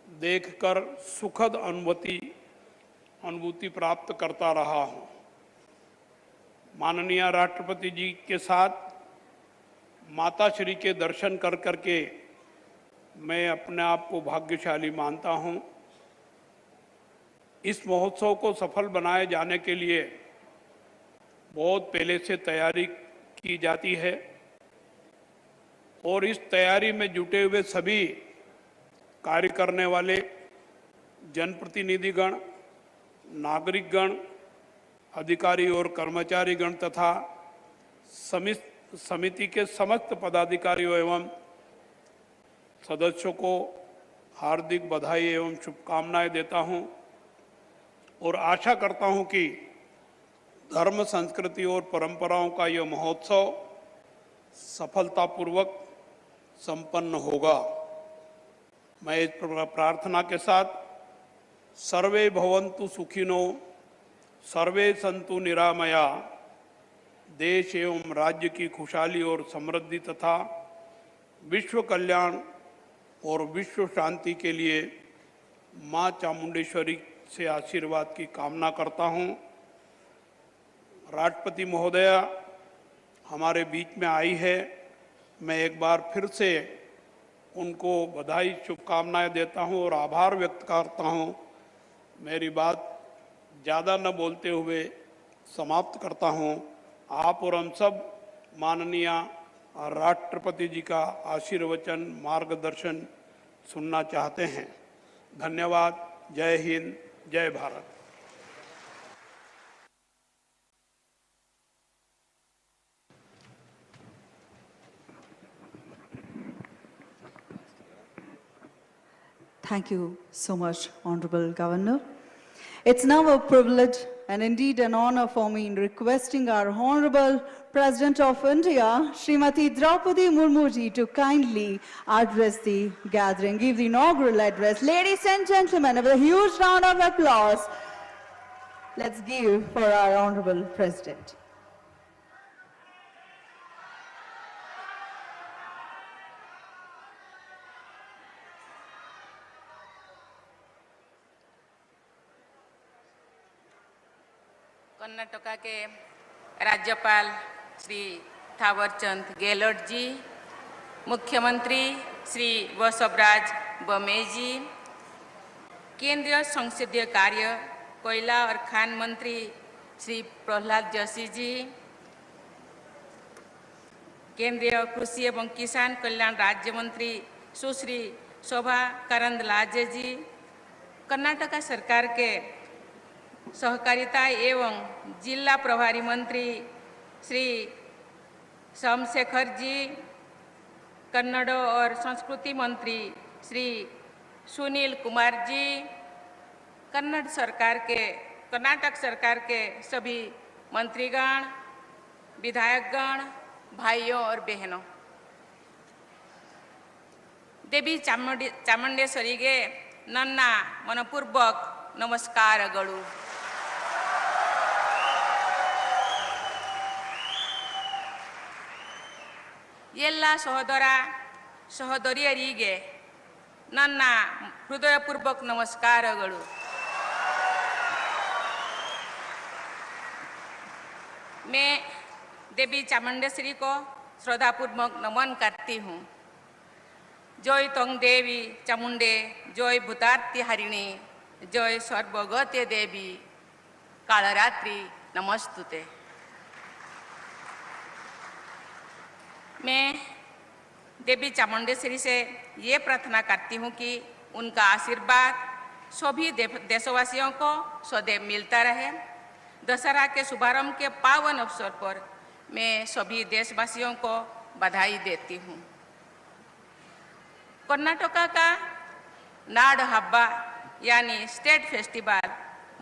देखकर सुखद अनुभूति प्राप्त करता रहा हूँ. माननीय राष्ट्रपति जी के साथ माता श्री के दर्शन कर करके मैं अपने आप को भाग्यशाली मानता हूँ. इस महोत्सव को सफल बनाए जाने के लिए बहुत पहले से तैयारी की जाती है और इस तैयारी में जुटे हुए सभी कार्य करने वाले जनप्रतिनिधिगण, नागरिकगण, अधिकारी और कर्मचारी गण तथा समिति के समस्त पदाधिकारियों एवं सदस्यों को हार्दिक बधाई एवं शुभकामनाएं देता हूं और आशा करता हूं कि धर्म, संस्कृति और परंपराओं का यह महोत्सव सफलतापूर्वक संपन्न होगा। मैं इस प्रार्थना के साथ सर्वे भवन्तु सुखिनो, सर्वे सन्तु निरामया, देश एवं राज्य की खुशहाली और समृद्धि तथा विश्व कल्याण और विश्व शांति के लिए मां चामुंडेश्वरी से आशीर्वाद की कामना करता हूं। राष्ट्रपति महोदया हमारे बीच में आई है, मैं एक बार फिर से उनको बधाई, शुभकामनाएं देता हूं और आभार व्यक्त करता हूं। मेरी बात ज़्यादा न बोलते हुए समाप्त करता हूं। आप और हम सब माननीय राष्ट्रपति जी का आशीर्वचन, मार्गदर्शन सुनना चाहते हैं। धन्यवाद। जय हिंद, जय Bharat. Thank you so much, Honorable Governor. It's now a privilege and indeed an honor for me in requesting our Honorable President of India, Srimati Draupadi Murmu ji, to kindly address the gathering, give the inaugural address. Ladies and gentlemen, with a huge round of applause, let's give for our Honorable President. Karnataka के राज्यपाल श्री थावरचंद गहलोत जी, मुख्यमंत्री श्री बसवराज बोम्मई जी, केंद्रीय संसदीय कार्य, कोयला और खान मंत्री श्री प्रहलाद जोशी जी, केंद्रीय कृषि एवं किसान कल्याण राज्य मंत्री सुश्री शोभा करंदलाजे जी, कर्नाटका सरकार के सहकारिता एवं जिला प्रभारी मंत्री श्री सोमशेखर जी, कन्नड़ और संस्कृति मंत्री श्री सुनील कुमार जी, कर्नाटक सरकार के सभी मंत्रीगण, विधायकगण, भाइयों और बहनों, देवी चामुंडेश्वरी गे ನನ್ನ ಮನಪೂರ್ವಕ ನಮಸ್ಕಾರಗಳು. ಎಲ್ಲ ಸಹೋದರ ಸಹೋದರಿಯರಿಗೆ ನನ್ನ ಹೃದಯಪೂರ್ವಕ ನಮಸ್ಕಾರಗಳು. मैं देवी चामुंडेश्वरी को श्रद्धापूर्वक नमन करती हूँ. जय तंग देवी चामुंडे, जय भूतार्ती हरिणी, जय सर्वगते देवी कालरात्रि नमस्तुते. मैं देवी चामुंडेश्वरी से ये प्रार्थना करती हूँ कि उनका आशीर्वाद सभी देशवासियों को सदैव मिलता रहे. दशहरा के शुभारंभ के पावन अवसर पर मैं सभी देशवासियों को बधाई देती हूँ. कर्नाटका का नाड हब्बा यानी स्टेट फेस्टिवल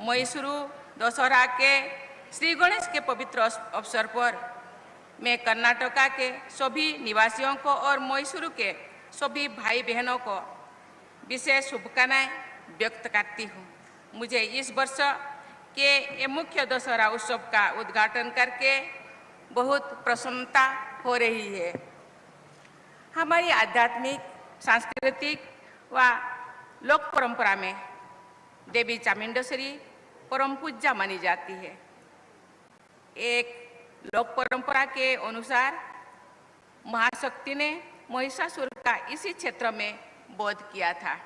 मैसूरू दशहरा के श्री गणेश के पवित्र अवसर पर मैं कर्नाटका के सभी निवासियों को और मैसूरू के सभी भाई बहनों को विशेष शुभकामनाएं व्यक्त करती हूँ. मुझे इस वर्ष के ये मुख्य दशहरा उत्सव का उद्घाटन करके बहुत प्रसन्नता हो रही है. हमारी आध्यात्मिक, सांस्कृतिक व लोक परंपरा में देवी चामुंडेश्वरी परम पूज्य मानी जाती है. एक लोक परंपरा के अनुसार महाशक्ति ने महिषासुर का इसी क्षेत्र में वध किया था.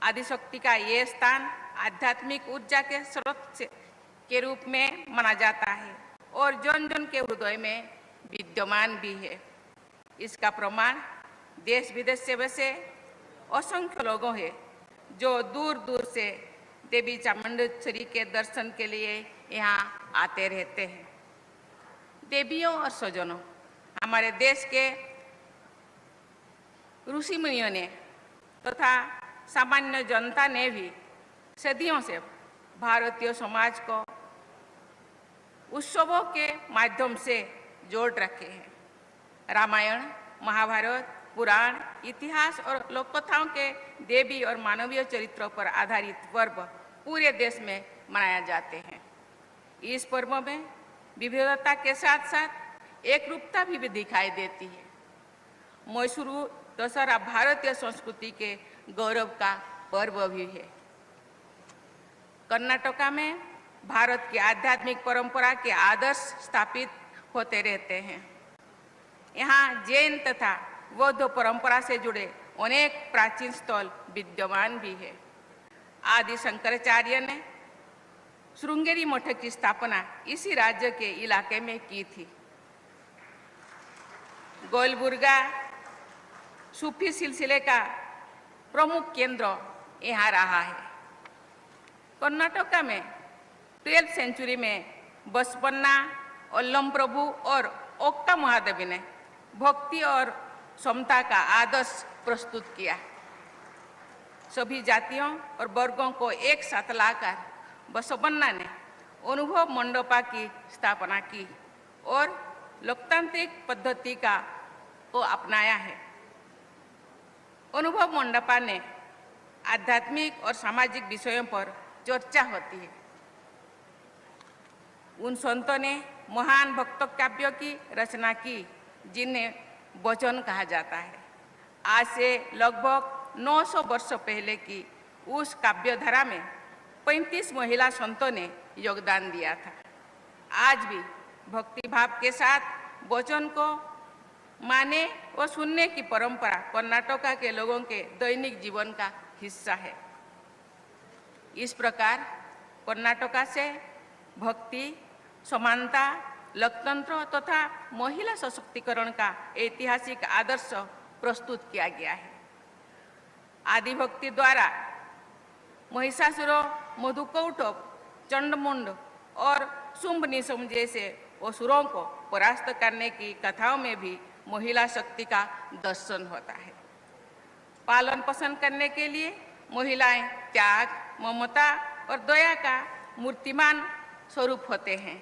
आदिशक्ति का ये स्थान आध्यात्मिक ऊर्जा के स्रोत के रूप में माना जाता है और जन जन के हृदय में विद्यमान भी है. इसका प्रमाण देश विदेश से वैसे असंख्य लोगों हैं जो दूर दूर से देवी चामुंडेश्वरी के दर्शन के लिए यहाँ आते रहते हैं। देवियों और स्वजनों, हमारे देश के ऋषि मुनियों ने तथा सामान्य जनता ने भी सदियों से भारतीय समाज को उत्सवों के माध्यम से जोड़ रखे हैं। रामायण, महाभारत, पुराण, इतिहास और लोककथाओं के देवी और मानवीय चरित्रों पर आधारित पर्व पूरे देश में मनाए जाते हैं। इस पर्व में विविधता के साथ साथ एकरूपता भी दिखाई देती है। मैसूरू दशहरा भारतीय संस्कृति के गौरव का पर्व भी है। कर्नाटका में भारत की आध्यात्मिक परंपरा के आदर्श स्थापित होते रहते हैं। यहाँ जैन तथा बौद्ध परंपरा से जुड़े अनेक प्राचीन स्थल विद्यमान भी है। आदि शंकराचार्य ने श्रृंगेरी मठ की स्थापना इसी राज्य के इलाके में की थी। गोलबुर्गा सूफी सिलसिले का प्रमुख केंद्र यहाँ रहा है। कर्नाटका में 12वीं सेंचुरी में बसपन्ना, अल्लम प्रभु और ओक्टा महादेवी ने भक्ति और समता का आदर्श प्रस्तुत किया। सभी जातियों और वर्गों को एक साथ लाकर बसवन्ना ने अनुभव मंडपा की स्थापना की और लोकतांत्रिक पद्धति को अपनाया है। अनुभव मंडपा ने आध्यात्मिक और सामाजिक विषयों पर चर्चा होती है। उन संतों ने महान भक्त काव्यों की रचना की जिन्हें वचन कहा जाता है। आज से लगभग 900 वर्ष पहले की उस काव्यधारा में 35 महिला संतों ने योगदान दिया था। आज भी भक्ति भाव के साथ वचन को माने और सुनने की परंपरा कर्नाटका के लोगों के दैनिक जीवन का हिस्सा है। इस प्रकार कर्नाटका से भक्ति, समानता, लोकतंत्र तथा महिला सशक्तिकरण का ऐतिहासिक आदर्श प्रस्तुत किया गया है। आदि भक्ति द्वारा महिषासुर, मधुकौटभ, चंडमुंड और शुंभ निशुंभ जैसे असुरों को परास्त करने की कथाओं में भी महिला शक्ति का दर्शन होता है। पालन पोषण करने के लिए महिलाएं त्याग, ममता और दया का मूर्तिमान स्वरूप होते हैं।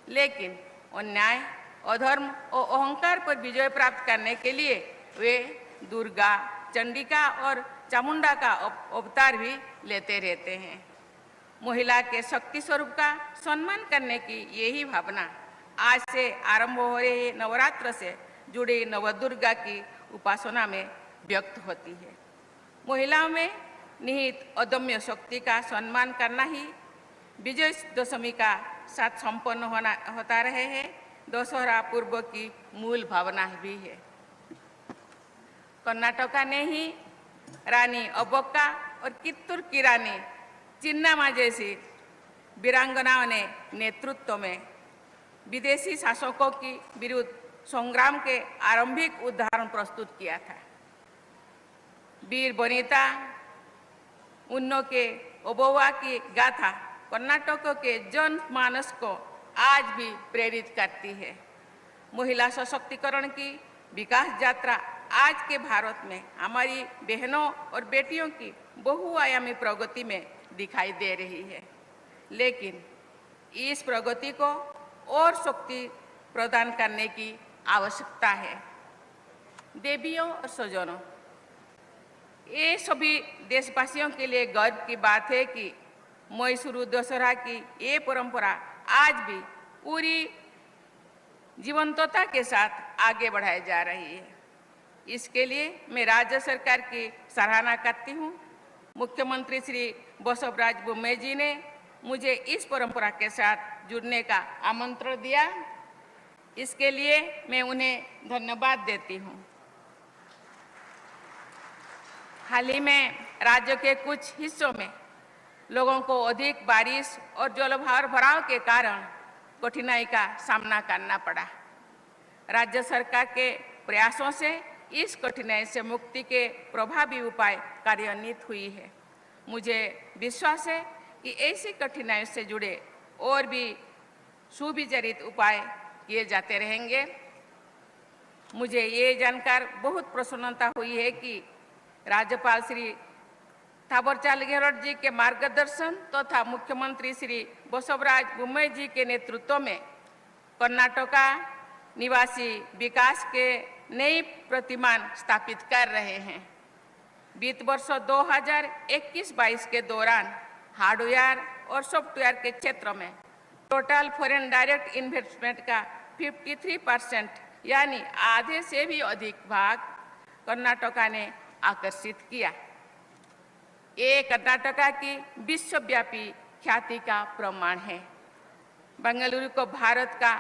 लेकिन अन्याय, अधर्म और अहंकार पर विजय प्राप्त करने के लिए वे दुर्गा, चंडिका और चामुंडा का अवतार भी लेते रहते हैं। महिला के शक्ति स्वरूप का सम्मान करने की यही भावना आज से आरंभ हो रहे नवरात्र से जुड़ी नवदुर्गा की उपासना में व्यक्त होती है। महिलाओं में निहित अदम्य शक्ति का सम्मान करना ही विजयदशमी का साथ संपन्न होता रहे है दशहरा पूर्व की मूल भावना भी है। कर्नाटका ने ही रानी अब्बक्का और कित्तूर की रानी चिन्नामा जैसी वीरांगनाओं ने नेतृत्व में विदेशी शासकों की विरुद्ध संग्राम के आरंभिक उदाहरण प्रस्तुत किया था। वीर वनिता उन्नो के ओबव्वा की गाथा कर्नाटक के जनमानस को आज भी प्रेरित करती है। महिला सशक्तिकरण की विकास यात्रा आज के भारत में हमारी बहनों और बेटियों की बहुआयामी प्रगति में दिखाई दे रही है। लेकिन इस प्रगति को और शक्ति प्रदान करने की आवश्यकता है। देवियों और स्वजनों, ये सभी देशवासियों के लिए गर्व की बात है कि मैसूरू दशहरा की ये परंपरा आज भी पूरी जीवंतता के साथ आगे बढ़ाई जा रही है। इसके लिए मैं राज्य सरकार की सराहना करती हूँ। मुख्यमंत्री श्री बसवराज बोम्मई जी ने मुझे इस परंपरा के साथ जुड़ने का आमंत्रण दिया। इसके लिए मैं उन्हें धन्यवाद देती हूँ। हाल ही में राज्य के कुछ हिस्सों में लोगों को अधिक बारिश और जलभराव के कारण कठिनाई का सामना करना पड़ा। राज्य सरकार के प्रयासों से इस कठिनाई से मुक्ति के प्रभावी उपाय कार्यान्वित हुई है। मुझे विश्वास है कि ऐसी कठिनाइयों से जुड़े और भी सुविचारित उपाय किए जाते रहेंगे। मुझे ये जानकर बहुत प्रसन्नता हुई है कि राज्यपाल श्री थावरचंद गहलोत जी के मार्गदर्शन तथा मुख्यमंत्री श्री बसवराज बोम्मई जी के नेतृत्व में कर्नाटका निवासी विकास के नई प्रतिमान स्थापित कर रहे हैं। वित्त वर्ष 2021-22 के दौरान हार्डवेयर और सॉफ्टवेयर के क्षेत्र में टोटल फॉरेन डायरेक्ट इन्वेस्टमेंट का 53% यानी आधे से भी अधिक भाग कर्नाटका ने आकर्षित किया। ये कर्नाटका की विश्वव्यापी ख्याति का प्रमाण है। बेंगलुरु को भारत का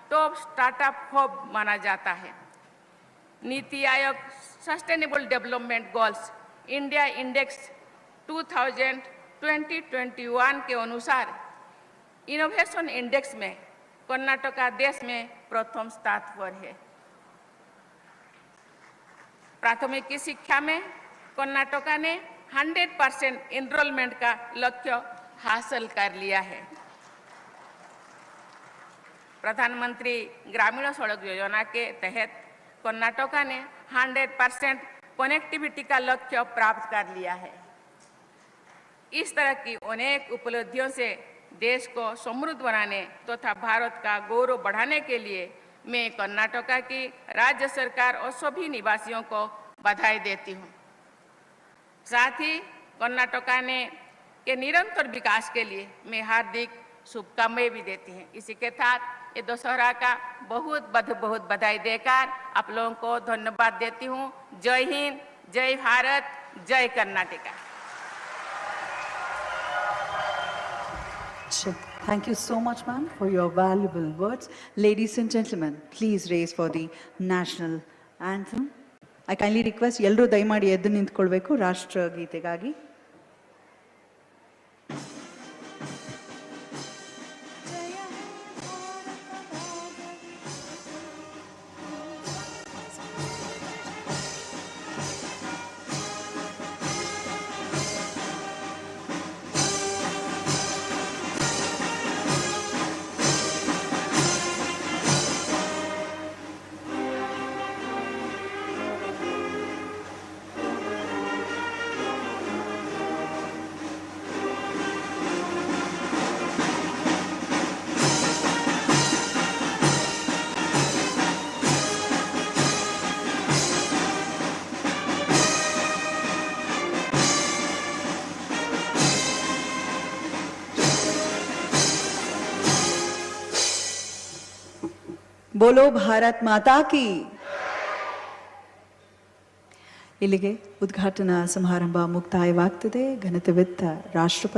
टॉप स्टार्टअप हब माना जाता है। NITI Aayog sustainable development goals India index 2021 के अनुसार इनोवेशन इंडेक्स में कर्नाटका देश में प्रथम स्थान पर है। प्राथमिक शिक्षा में कर्नाटका ने 100% एनरोलमेंट का लक्ष्य हासिल कर लिया है। प्रधानमंत्री ग्रामीण सड़क योजना के तहत कर्नाटका ने 100% कनेक्टिविटी का लक्ष्य प्राप्त कर लिया है। इस तरह की अनेक उपलब्धियों से देश को समृद्ध बनाने तथा भारत का गौरव बढ़ाने के लिए मैं कर्नाटका की राज्य सरकार और सभी निवासियों को बधाई देती हूँ। साथ ही कर्नाटका के निरंतर विकास के लिए मैं हार्दिक शुभकामनाएं भी देती हूँ। इसी के साथ ये दशहरा का बहुत बहुत बधाई देकर आप लोगों को धन्यवाद देती हूँ। जय हिंद, जय भारत, जय Karnataka. Thank you so much, ma'am, for your valuable words. Ladies and gentlemen, please raise for the national anthem. I kindly request ಎಲ್ಲರೂ ದಯಮಾಡಿ ಎದ್ದು ನಿಂತ್ಕೊಳ್ಬೇಕು ರಾಷ್ಟ್ರಗೀತೆಗಾಗಿ. बोलो भारत माता की। ಇಲ್ಲಿಗೆ ಉದ್ಘಾಟನಾ ಸಮಾರಂಭ ಮುಕ್ತಾಯವಾಗ್ತದೆ. ಘನತೆವೆತ್ತ ರಾಷ್ಟ್ರಪತಿ